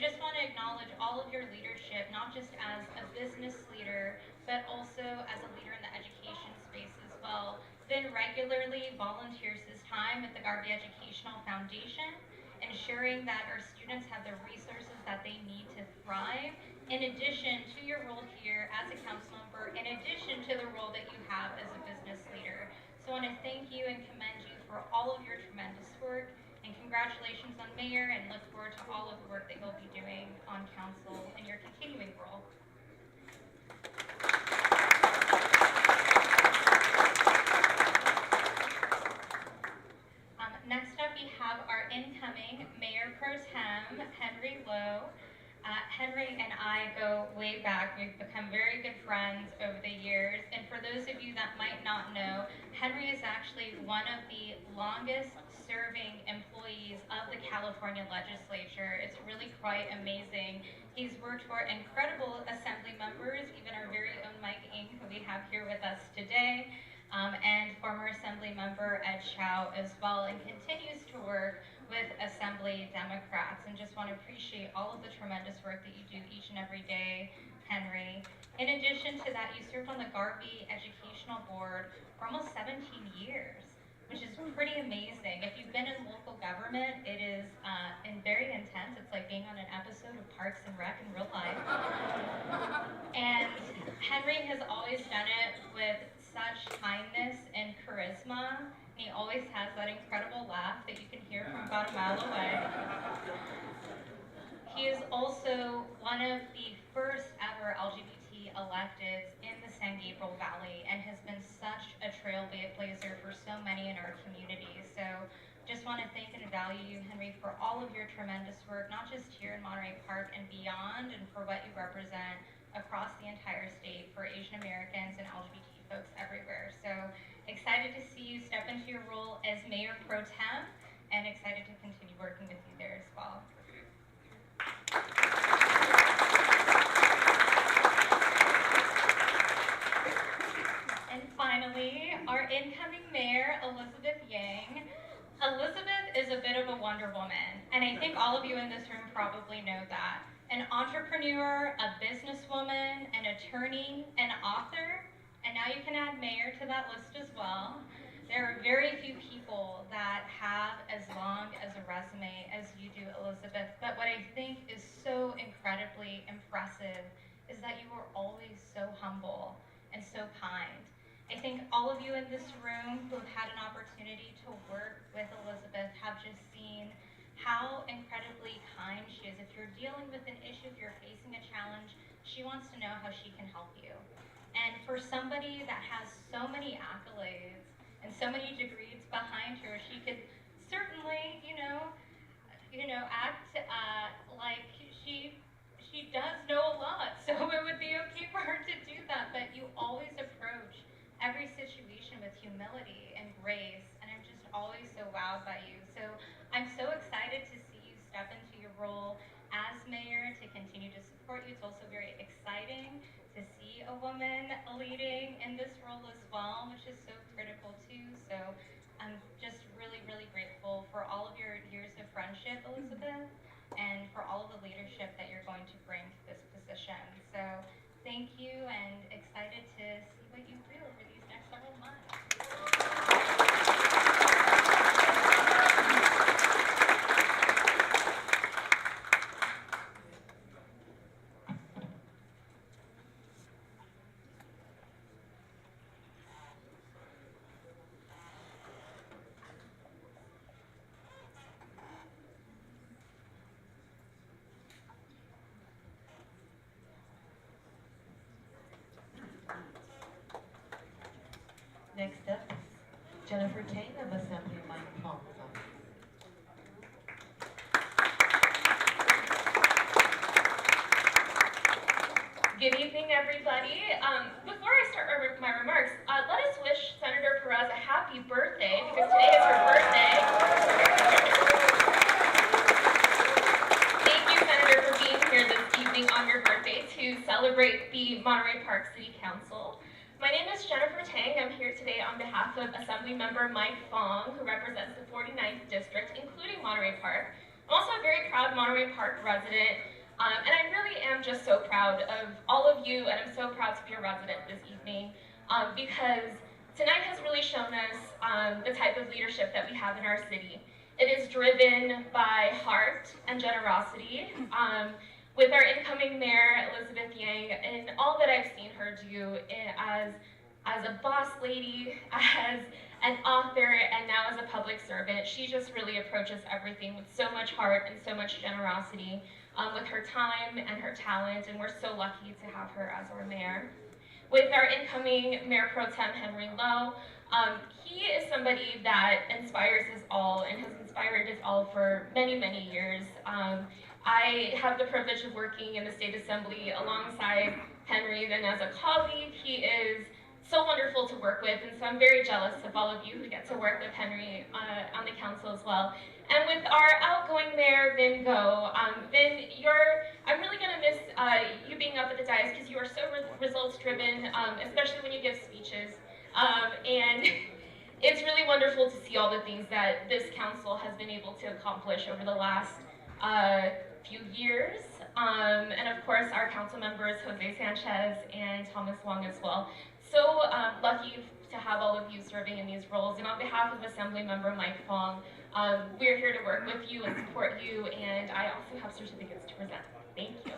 just want to acknowledge all of your leadership, not just as a business leader, but also as a leader in the education space as well. Vin regularly volunteers his time with the Garvey Educational Foundation, ensuring that our students have the resources that they need to thrive, in addition to your role here as a council member, in addition to the role that you have as a business leader. So I want to thank you and commend you for all of your tremendous work, and congratulations on mayor, and look forward to all of the work that you'll be doing on council in your continuing role. Next up, we have our incoming Mayor Pro Tem, Henry Lowe. Henry and I go way back. We've become very good friends over the years. And for those of you that might not know, Henry is actually one of the longest serving employees of the California legislature. It's really quite amazing. He's worked for incredible assembly members, even our very own Mike Ng, who we have here with us today, and former assembly member Ed Chow as well, and continues to work with Assembly Democrats, and just want to appreciate all of the tremendous work that you do each and every day, Henry. In addition to that, you served on the Garvey Educational Board for almost 17 years, which is pretty amazing. If you've been in local government, it is very intense. It's like being on an episode of Parks and Rec in real life. And Henry has always done it with such charisma, and he always has that incredible laugh that you can hear from about a mile away. He is also one of the first ever LGBT electeds in the San Gabriel Valley and has been such a trailblazer for so many in our community. So just want to thank and value you, Henry, for all of your tremendous work, not just here in Monterey Park and beyond, and for what you represent across the entire state for Asian Americans and LGBT folks everywhere. So excited to see you step into your role as Mayor Pro Tem, and excited to continue working with you there as well. And finally, our incoming mayor, Elizabeth Yang. Elizabeth is a bit of a Wonder Woman, and I think all of you in this room probably know that. An entrepreneur, a businesswoman, an attorney, an author, and now you can add mayor to that list as well. There are very few people that have as long as a resume as you do, Elizabeth, but what I think is so incredibly impressive is that you were always so humble and so kind. I think all of you in this room who have had an opportunity to work with Elizabeth have just seen how incredibly kind she is. If you're dealing with an issue, if you're facing a challenge, she wants to know how she can help you. And for somebody that has so many accolades and so many degrees behind her, she could certainly, act like she does know a lot. So it would be okay for her to do that. But you always approach every situation with humility and grace, and I'm just always so wowed by you. So I'm so excited to see you step into your role as mayor, to continue to support you. It's also very exciting to see a woman leading in this role as well, which is so critical too. So I'm just really, really grateful for all of your years of friendship, Elizabeth, and for all of the leadership that you're going to bring to this position. So thank you, and excited to see what you do over these next several months. Next up is Jennifer Tang of Assemblyman Fong's office. Good evening, everybody. Before I start my remarks, let us wish Senator Perez a happy birthday, because today is her birthday. Thank you, Senator, for being here this evening on your birthday to celebrate the Monterey Park City Council. My name is Jennifer Tang. I'm here today on behalf of Assemblymember Mike Fong, who represents the 49th District, including Monterey Park. I'm also a very proud Monterey Park resident, and I really am just so proud of all of you, and I'm so proud to be a resident this evening, because tonight has really shown us the type of leadership that we have in our city. It is driven by heart and generosity. With our incoming mayor, Elizabeth Yang, and all that I've seen her do as a boss lady, as an author, and now as a public servant, she just really approaches everything with so much heart and so much generosity, with her time and her talent, and we're so lucky to have her as our mayor. With our incoming Mayor Pro Tem, Henry Lowe, he is somebody that inspires us all and has inspired us all for many, many years. I have the privilege of working in the State Assembly alongside Henry, and as a colleague, he is so wonderful to work with, and so I'm very jealous of all of you who get to work with Henry on the council as well. And with our outgoing mayor, Vin Go, Vin, I'm really gonna miss you being up at the dais, because you are so results driven, especially when you give speeches. And it's really wonderful to see all the things that this council has been able to accomplish over the last few years, and of course our council members Jose Sanchez and Thomas Wong as well. So lucky to have all of you serving in these roles, and on behalf of Assemblymember Mike Fong, we're here to work with you and support you, and I also have certificates to present. Thank you.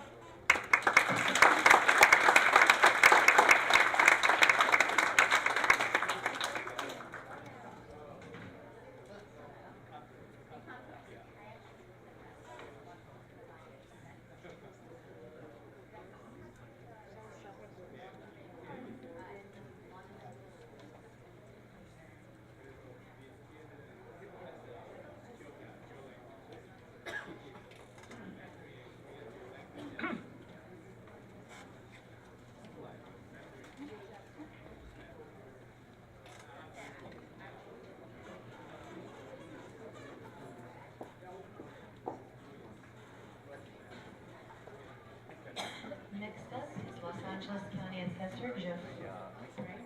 Speechless County Assessor Jeff. Right.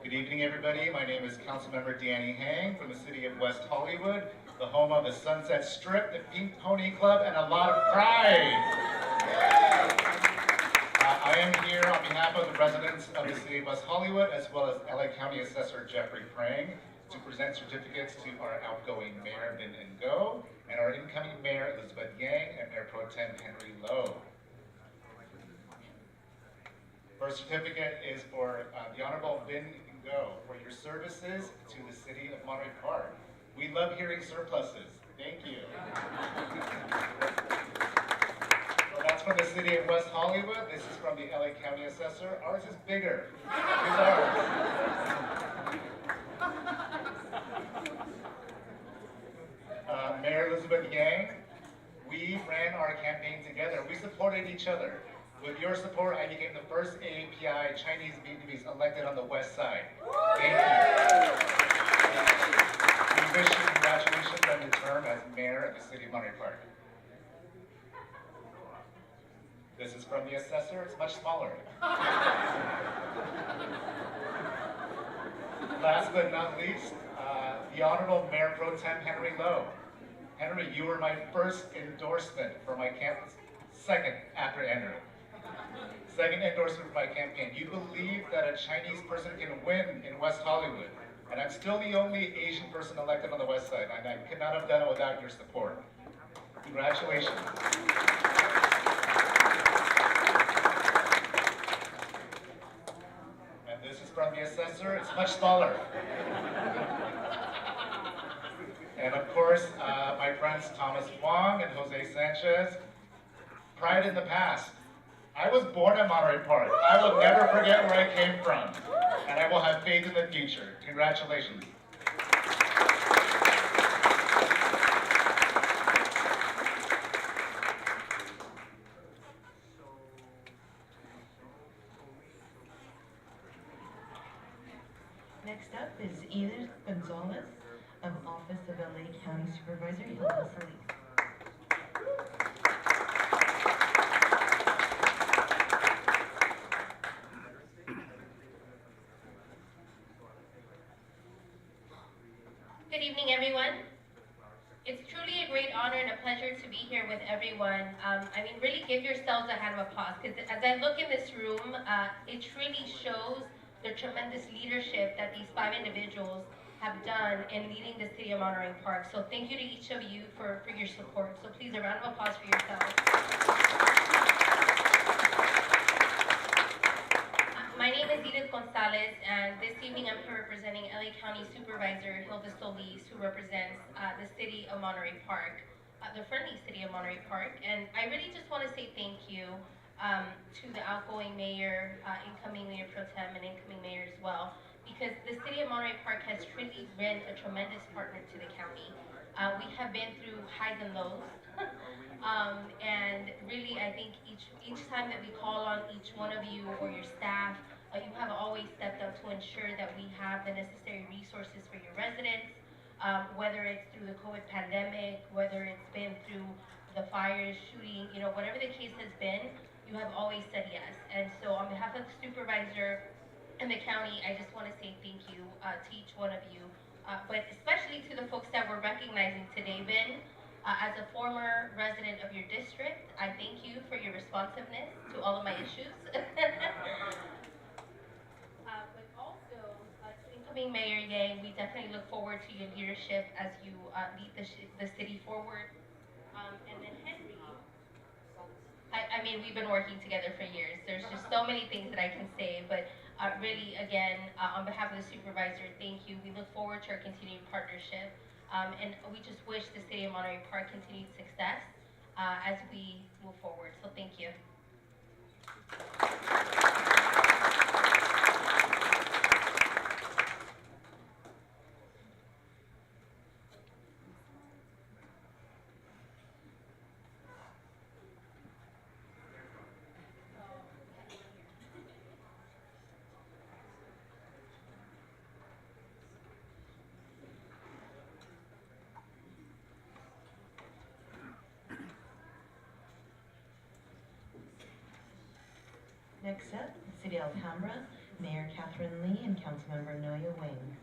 Good evening, everybody. My name is Councilmember Danny Hang from the city of West Hollywood, the home of the Sunset Strip, the Pink Pony Club, and a lot of pride. I am here on behalf of the residents of the city of West Hollywood, as well as LA County Assessor Jeffrey Prang, to present certificates to our outgoing Mayor Vin Ngo, and our incoming Mayor Elizabeth Yang, and Mayor Pro Tem Henry Lowe. First certificate is for the Honorable Vin Ngo for your services to the city of Monterey Park. We love hearing surpluses. Thank you. Well, that's from the city of West Hollywood. This is from the LA County Assessor. Ours is bigger. Here's ours. Mayor Elizabeth Yang, we ran our campaign together. We supported each other. With your support, I became the first AAPI Chinese Vietnamese elected on the West Side. Thank you. We wish you congratulations on your term as mayor of the city of Monterey Park. This is from the assessor. It's much smaller. Last but not least, the Honorable Mayor Pro Tem Henry Lowe. Henry, you were my first endorsement for my campus. Second after Andrew. Second endorsement for my campaign. You believe that a Chinese person can win in West Hollywood. And I'm still the only Asian person elected on the West Side, and I could not have done it without your support. Congratulations. And this is from the assessor. It's much smaller. And of course, my friends Thomas Wong and Jose Sanchez. Pride in the past. I was born in Monterey Park. I will never forget where I came from. And I will have faith in the future. Congratulations. Next up is Edith Gonzalez of Office of LA County Supervisor, Hilda Solis. Good evening, everyone. It's truly a great honor and a pleasure to be here with everyone. Really give yourselves a hand of applause, because as I look in this room, it truly shows the tremendous leadership that these 5 individuals have done in leading the city of Monterey Park. So thank you to each of you for your support. So please, a round of applause for yourselves. My name is Edith Gonzalez, and this evening I'm here representing LA County Supervisor Hilda Solis, who represents the city of Monterey Park, the friendly city of Monterey Park. And I really just want to say thank you to the outgoing mayor, incoming mayor pro tem, and incoming mayor as well, because the city of Monterey Park has truly been a tremendous partner to the county. We have been through highs and lows, and really I think each time that we call on each one of you or your staff, you have always stepped up to ensure that we have the necessary resources for your residents, whether it's through the COVID pandemic, whether it's been through the fires, shooting, whatever the case has been, you have always said yes. And so on behalf of the supervisor and the county, I just want to say thank you to each one of you, but especially to the folks that we're recognizing today. Ben, as a former resident of your district, I thank you for your responsiveness to all of my issues. But also, to incoming Mayor Yang, we definitely look forward to your leadership as you lead the city forward. And then Henry, we've been working together for years. There's just so many things that I can say, but really, again, on behalf of the supervisor, thank you. We look forward to our continued partnership, and we just wish the city of Monterey Park continued success as we move forward. So thank you. Next up, City of Alhambra, Mayor Catherine Lee and Councilmember Noya Wing.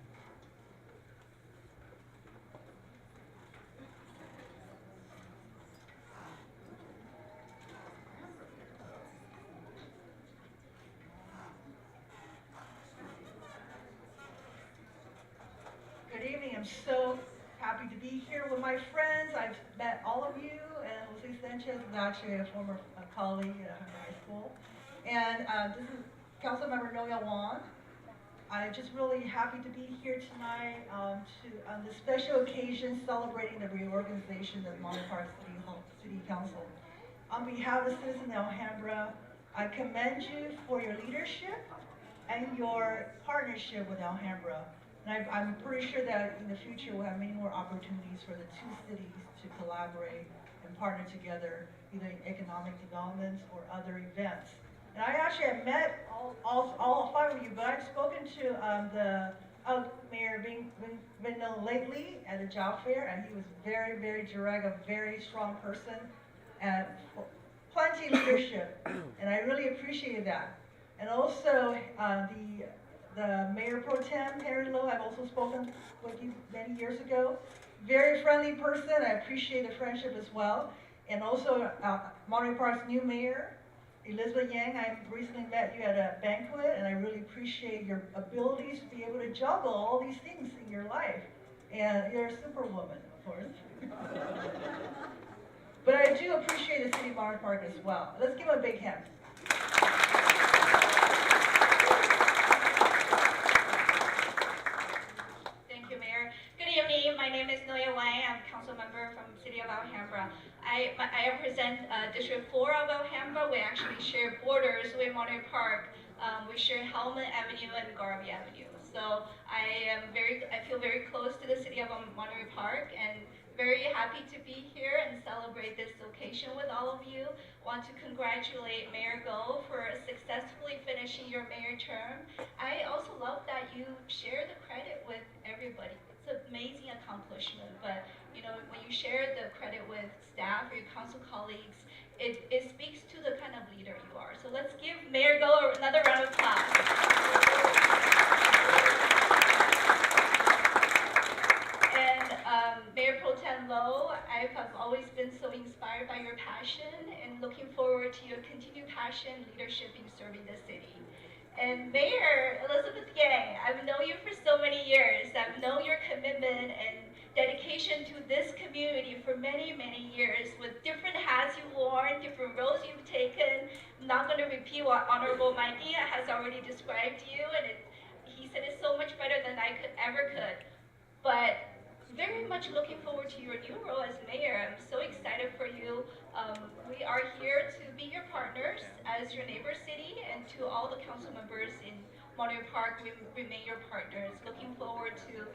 Good evening. I'm so happy to be here with my friends. I've met all of you, and Jose Sanchez is actually a former colleague at high school. And this is Councilmember Noya Wong. I'm just really happy to be here tonight on this special occasion celebrating the reorganization of Monterey Park City Council. On behalf of the citizens of Alhambra, I commend you for your leadership and your partnership with Alhambra. And I'm pretty sure that in the future we'll have many more opportunities for the two cities to collaborate and partner together, either in economic developments or other events. And I actually have met all five of you, but I've spoken to Mayor Vindel lately at a job fair, and he was very, very direct, a very strong person, and plenty of leadership, and I really appreciated that. And also the Mayor Pro Tem, Henry Lowe, I've also spoken with you many years ago. Very friendly person, I appreciate the friendship as well. And also Monterey Park's new mayor, Elizabeth Yang, I recently met you at a banquet, and I really appreciate your abilities to be able to juggle all these things in your life. And you're a superwoman, of course. But I do appreciate the city of Monterey Park as well. Let's give him a big hand. Thank you, Mayor. Good evening. My name is Noya Wang. I'm a council member from the city of Alhambra. I represent District 4 of Alhambra. We actually share borders with Monterey Park. We share Hellman Avenue and Garvey Avenue. So I feel very close to the city of Monterey Park and very happy to be here and celebrate this occasion with all of you. Want to congratulate Mayor Go for successfully finishing your mayor term. I also love that you share the credit with everybody. It's an amazing accomplishment, but you know, when you share the credit with staff or your council colleagues, it speaks to the kind of leader you are. So let's give Mayor Go another round of applause. Mayor Pro Tem Lowe, I have always been so inspired by your passion and looking forward to your continued passion, leadership in serving the city. And Mayor Elizabeth Yang, I've known you for so many years. I've known your commitment and dedication to this community for many, many years with different hats you've worn, different roles you've taken. I'm not going to repeat what Honorable Mikey has already described you, and he said it so much better than I ever could. But very much looking forward to your new role as mayor. I'm so excited for you. We are here to be your partners as your neighbor city, and to all the council members in Monterey Park, we remain your partners. Looking forward to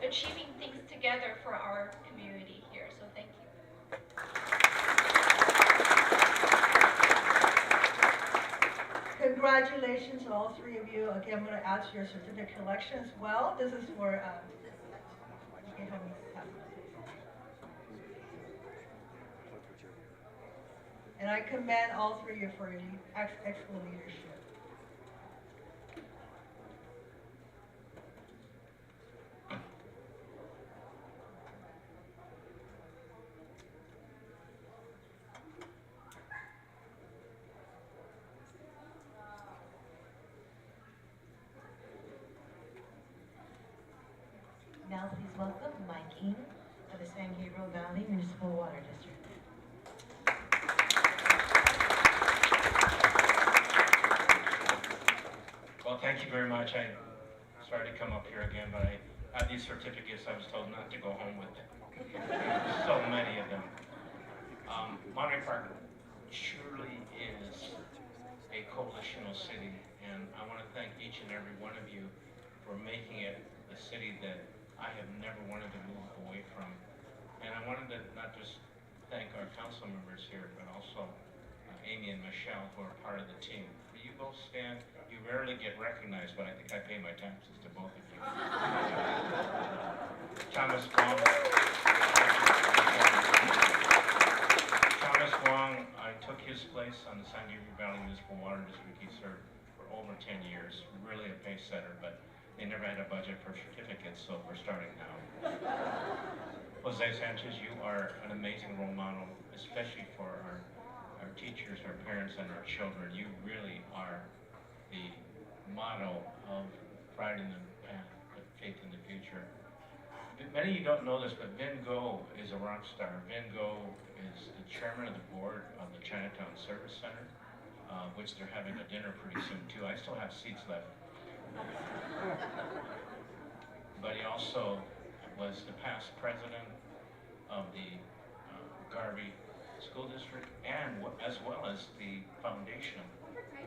achieving things together for our community here. So thank you. Congratulations to all three of you. Again, I'm going to add to your certificate collection as well. This is for and I commend all three of you for your excellent leadership. Now please welcome Mike King of the San Gabriel Valley Municipal Water District. Well, thank you very much. I'm sorry to come up here again, but I had these certificates. I was told not to go home with them. So many of them. Monterey Park surely is a coalitional city, and I want to thank each and every one of you for making it the city that I have never wanted to move away from. And I wanted to not just thank our council members here, but also Amy and Michelle, who are part of the team. Will you both stand? You rarely get recognized, but I think I pay my taxes to both of you. Thomas Wong, I took his his place on the San Gabriel Valley Municipal Water District. He served for over 10 years, really a pace setter, but they never had a budget for certificates, so we're starting now. Jose Sanchez, you are an amazing role model, especially for our teachers, our parents, and our children. You really are the model of pride in the path, of faith in the future. Many of you don't know this, but Vin Go is a rock star. Vin Go is the chairman of the board of the Chinatown Service Center, which they're having a dinner pretty soon too. I still have seats left. But he also was the past president of the Garvey School District, and as well as the foundation.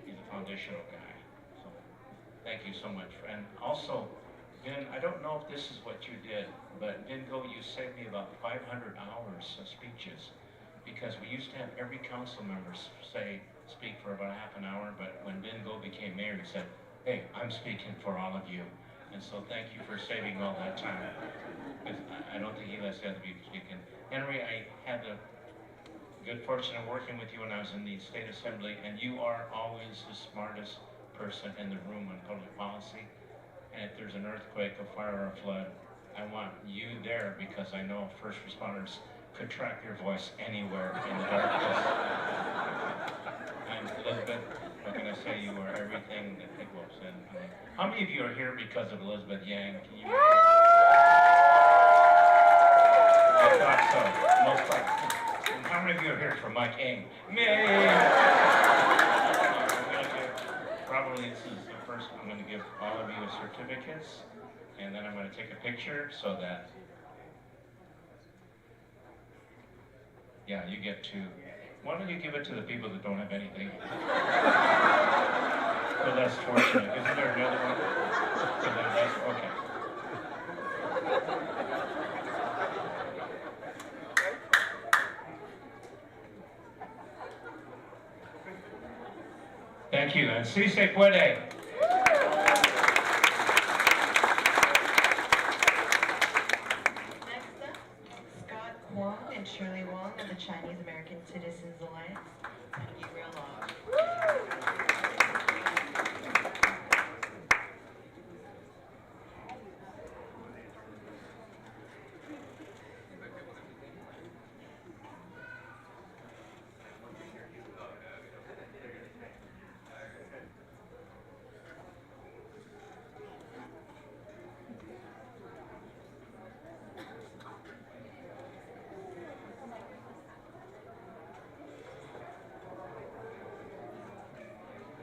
He's a foundational guy. So thank you so much. And also, Vin, I don't know if this is what you did, but Vin Go, you saved me about 500 hours of speeches, because we used to have every council member speak for about half an hour, but when Vin Go became mayor, he said, hey, I'm speaking for all of you. And so thank you for saving all that time. Because I don't think he lets the other people speak. And Henry, I had the good fortune of working with you when I was in the state assembly, and you are always the smartest person in the room on public policy. And if there's an earthquake, a fire, or a flood, I want you there, because I know first responders could track your voice anywhere in the darkness. And Elizabeth, what can I say? You are everything that people have said. How many of you are here because of Elizabeth Yang? Can you? I thought so. Most likely. And how many of you are here for Mike Eng? Me. Probably this is the first. I'm going to give all of you certificates, and then I'm going to take a picture so that. Yeah, you get to. Why don't you give it to the people that don't have anything? The less fortunate. Isn't there another one? So okay. Thank you, and si se puede. Next up, Scott Huang and Shirley Wong of the Chinese American Citizens Alliance and Gabriel Lodge.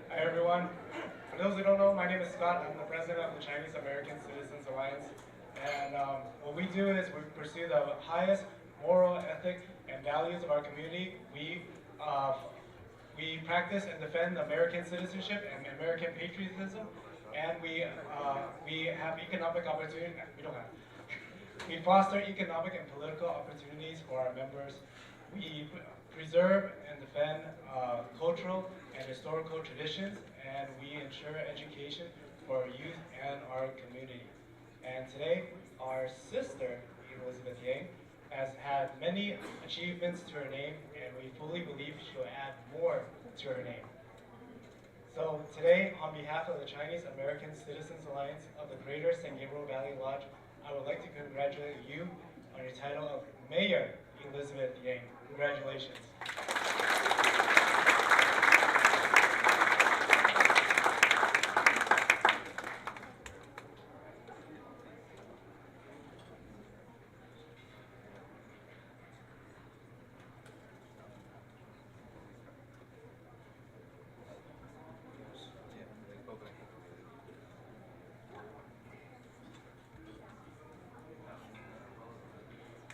Hi everyone. For those who don't know, my name is Scott. I'm the president of the Chinese American Citizens Alliance. And what we do is we pursue the highest moral ethic and values of our community. We practice and defend American citizenship and American patriotism. And we have economic opportunity. We don't have. We foster economic and political opportunities for our members. We preserve and defend cultural and historical traditions, and we ensure education for our youth and our community. And today, our sister, Elizabeth Yang, has had many achievements to her name, and we fully believe she'll add more to her name. So today, on behalf of the Chinese American Citizens Alliance of the Greater San Gabriel Valley Lodge, I would like to congratulate you on your title of Mayor Elizabeth Yang. Congratulations.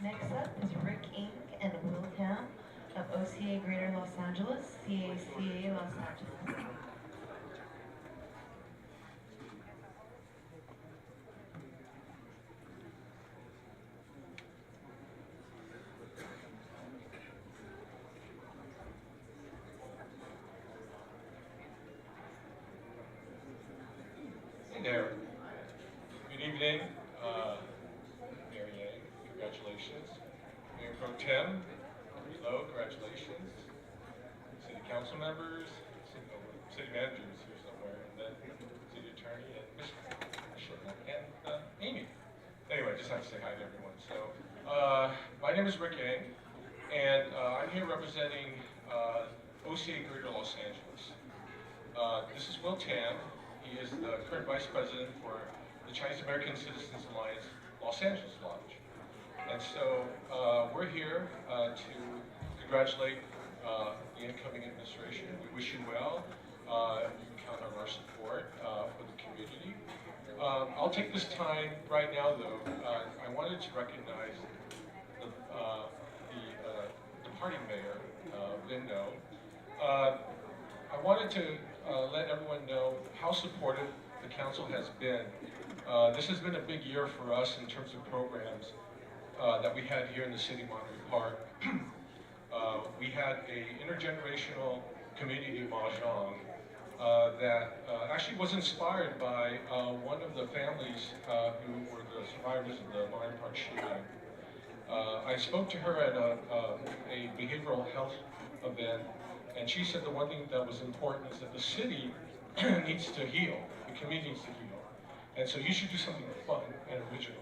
Next up is Rick Ing and Will Tam of OCA Greater Los Angeles, CACA Los Angeles. Hey there. Good evening. Mayor Yang, congratulations. Mayor Pro Tem, Lowe, congratulations. City council members, city manager is here somewhere, and then city attorney and Michelle and Amy. Anyway, just have to say hi to everyone. So, my name is Rick Yang, and I'm here representing OCA Greater Los Angeles. This is Will Tam. He is the current vice president for the Chinese American Citizens Alliance Los Angeles Lodge. And so we're here to congratulate the incoming administration. We wish you well. You can count on our support for the community. I'll take this time right now, though. I wanted to recognize the departing mayor, Vin Do. I wanted to let everyone know how supportive the council has been. This has been a big year for us in terms of programs that we had here in the city of Monterey Park. We had an intergenerational community mahjong that actually was inspired by one of the families who were the survivors of the Monterey Park shooting. I spoke to her at a behavioral health event, and she said the one thing that was important is that the city needs to heal, the community needs to heal. And so you should do something fun and original.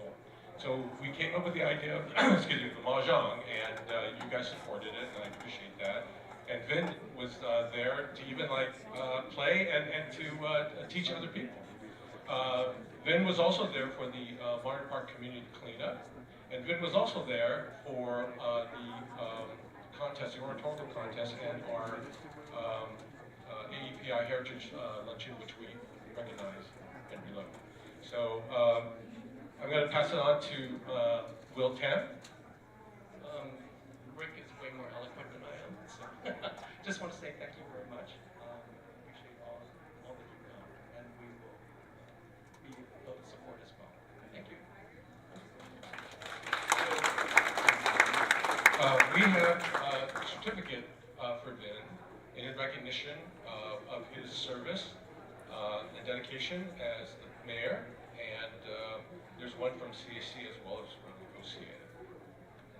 So we came up with the idea of, excuse me, the mahjong, and you guys supported it, and I appreciate that. And Vin was there to even play and to teach other people. Vin was also there for the Monterey Park Community Cleanup, and Vin was also there for the contest, the oratorical contest, and our AEPI Heritage Luncheon, which we recognize and we love. So I'm going to pass it on to Will Tam. Rick is way more eloquent than I am, so just want to say thank you very much. Appreciate all that you've done, and we will be able to support as well. Thank you. We have a certificate for Vin in recognition of his service and dedication as the mayor, and there's one from CAC as well as from OCA.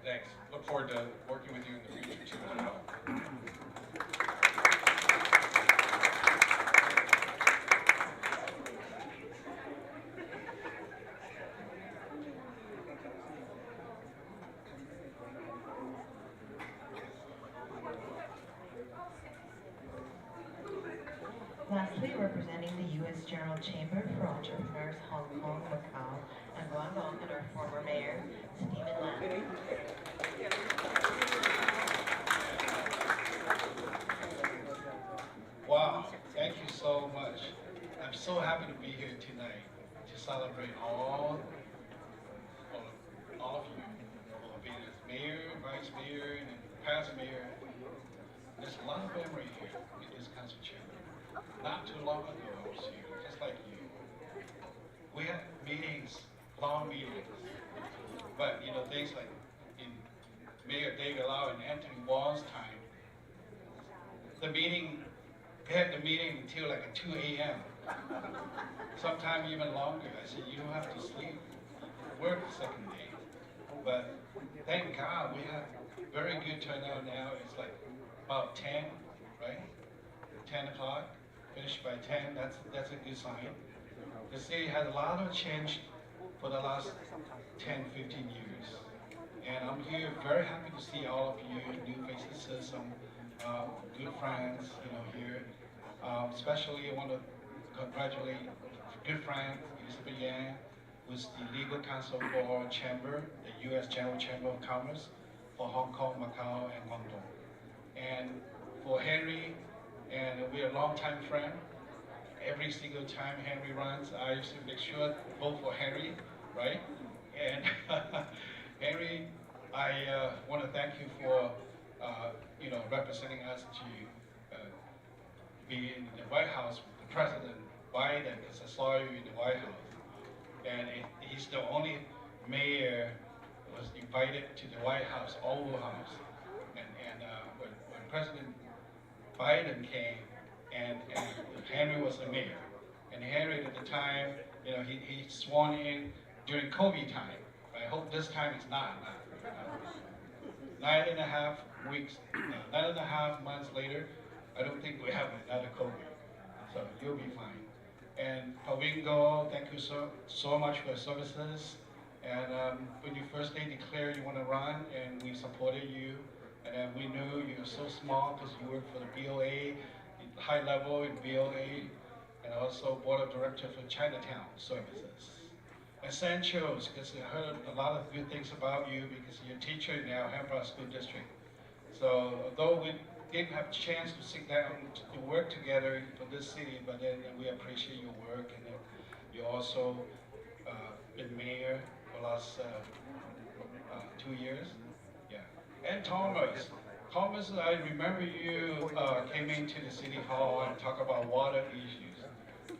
Thanks. Look forward to working with you in the future too as well. Lastly, representing the U.S. General Chamber for Entrepreneurs Hong Kong, Macau, and Guangdong, and our former mayor, Stephen Lam. Wow, thank you so much. I'm so happy to be here tonight to celebrate all of you, for being as mayor, vice mayor, and past mayor. There's a lot of memory here in this council chamber. Not too long ago, I was here, just like you. We had meetings, long meetings, but things like in Mayor David Lau and Anthony Wong's time, they had the meeting until like at 2 a.m. Sometimes even longer. I said, you don't have to sleep, work the second day. But thank God we have very good turnout now. It's like about 10, right? 10 o'clock. Finished by 10, that's a good sign. The city has a lot of change for the last 10, 15 years. And I'm here very happy to see all of you, new faces, some good friends, here. Especially I want to congratulate good friend, Elizabeth Yang, who's the legal counsel for Chamber, the U.S. General Chamber of Commerce for Hong Kong, Macau, and Guangdong. And for Henry, and we're a long-time friend. Every single time Henry runs, I used to make sure vote for Henry, right? And Henry, I want to thank you for representing us to be in the White House with President Biden, because I saw you in the White House. And he's the only mayor who was invited to the White House, Oval House. And when President Biden came, and Henry was the mayor. And Henry at the time, he sworn in during COVID time. I hope this time it's not. 9.5 months later, I don't think we have another COVID, so you'll be fine. And Pavingo, thank you so much for your services. And when you first day declared you want to run, and we supported you, and then we knew you were so small because you worked for the BOA, high level in BOA, and also board of director for Chinatown Services. And San Jose, because I heard a lot of good things about you because you're a teacher in the Alhambra School District. So although we didn't have a chance to sit down to work together for this city, but then we appreciate your work, and then you also been mayor for the last 2 years. Yeah. And Thomas. Thomas, I remember you came into the city hall and talked about water issues,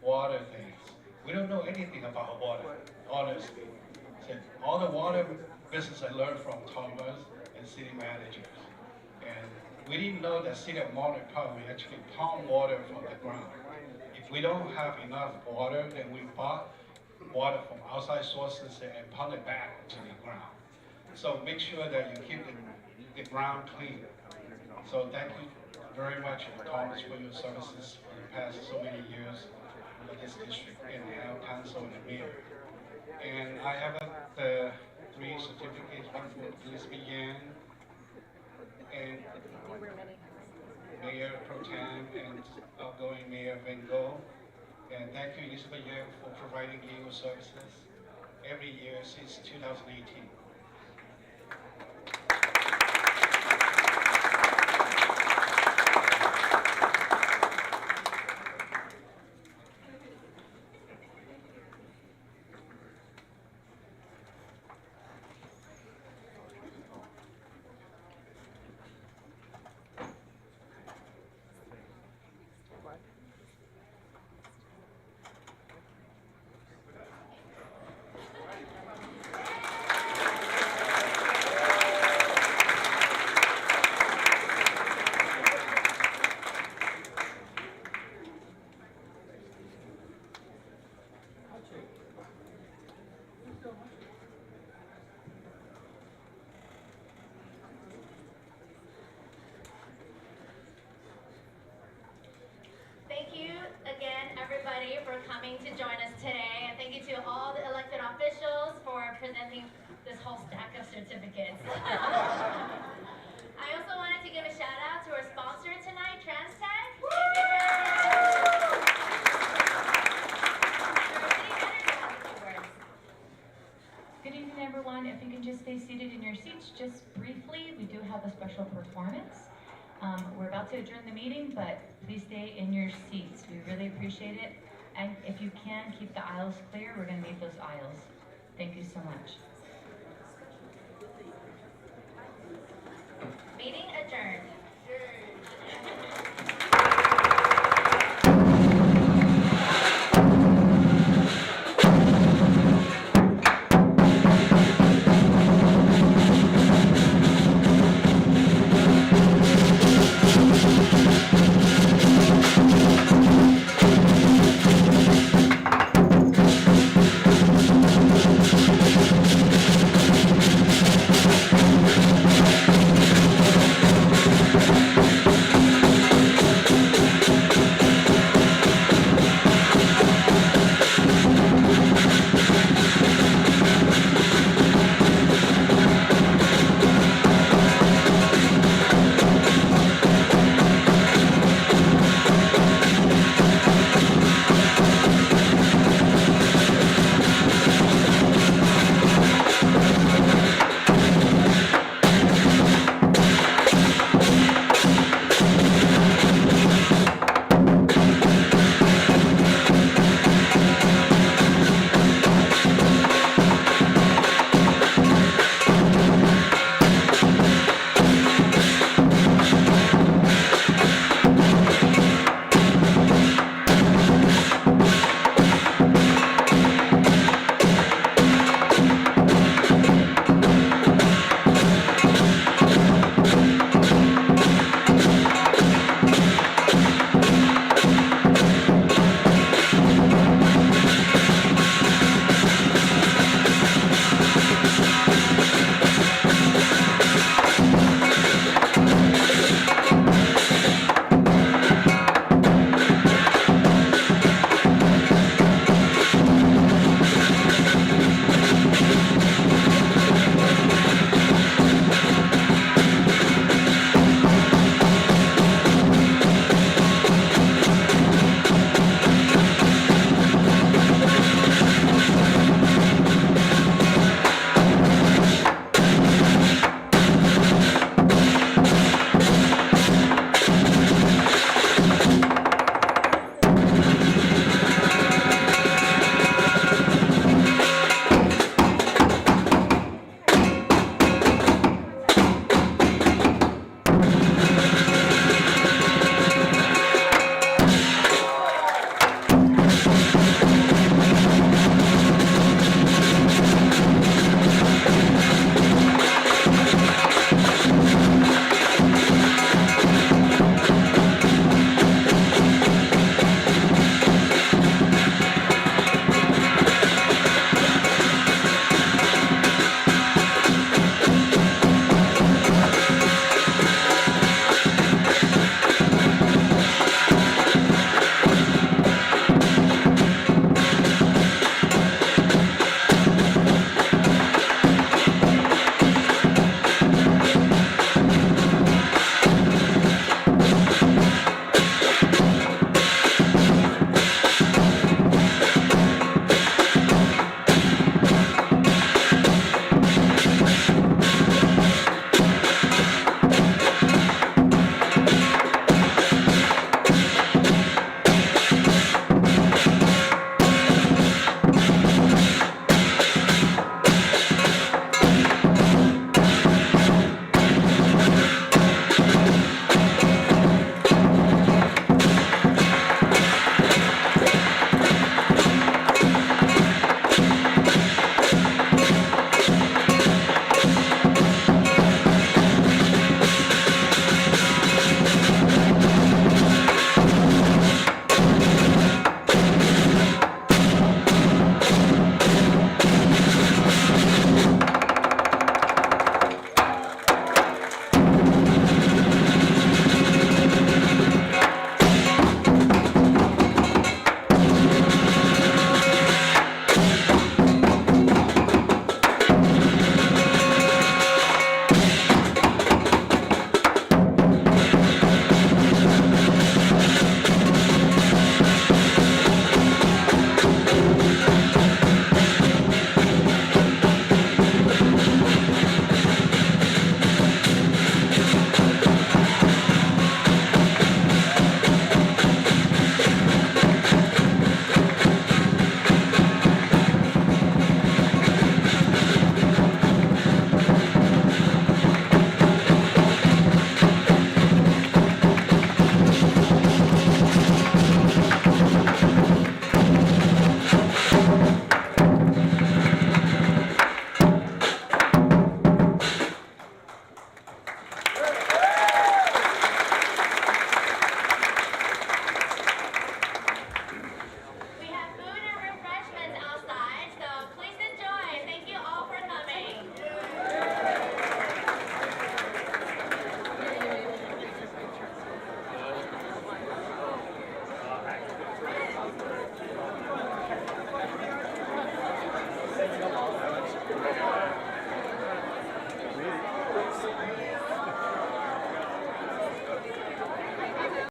water things. We don't know anything about water, honestly. So all the water business I learned from Thomas and city managers. And we didn't know that city of Monterey probably actually pump water from the ground. If we don't have enough water, then we bought water from outside sources and pump it back to the ground. So make sure that you keep the ground clean. So thank you very much, Thomas, for your services for the past so many years for this district and the council and the mayor. And I have the 3 certificates, one for Elizabeth Yan, and Mayor Pro Tem and outgoing Mayor Bengo. And thank you, Elizabeth Yang, for providing legal services every year since 2018. Thank you again, everybody, for coming to join us today. And thank you to all the elected officials for presenting this whole stack of certificates. I also wanted to give a shout out to our sponsor tonight, TransTech. Good evening, everyone. If you can just stay seated in your seats just briefly, we do have a special performance. We're about to adjourn the meeting, but please stay in your seats. We really appreciate it. And if you can, keep the aisles clear. We're going to need those aisles. Thank you so much.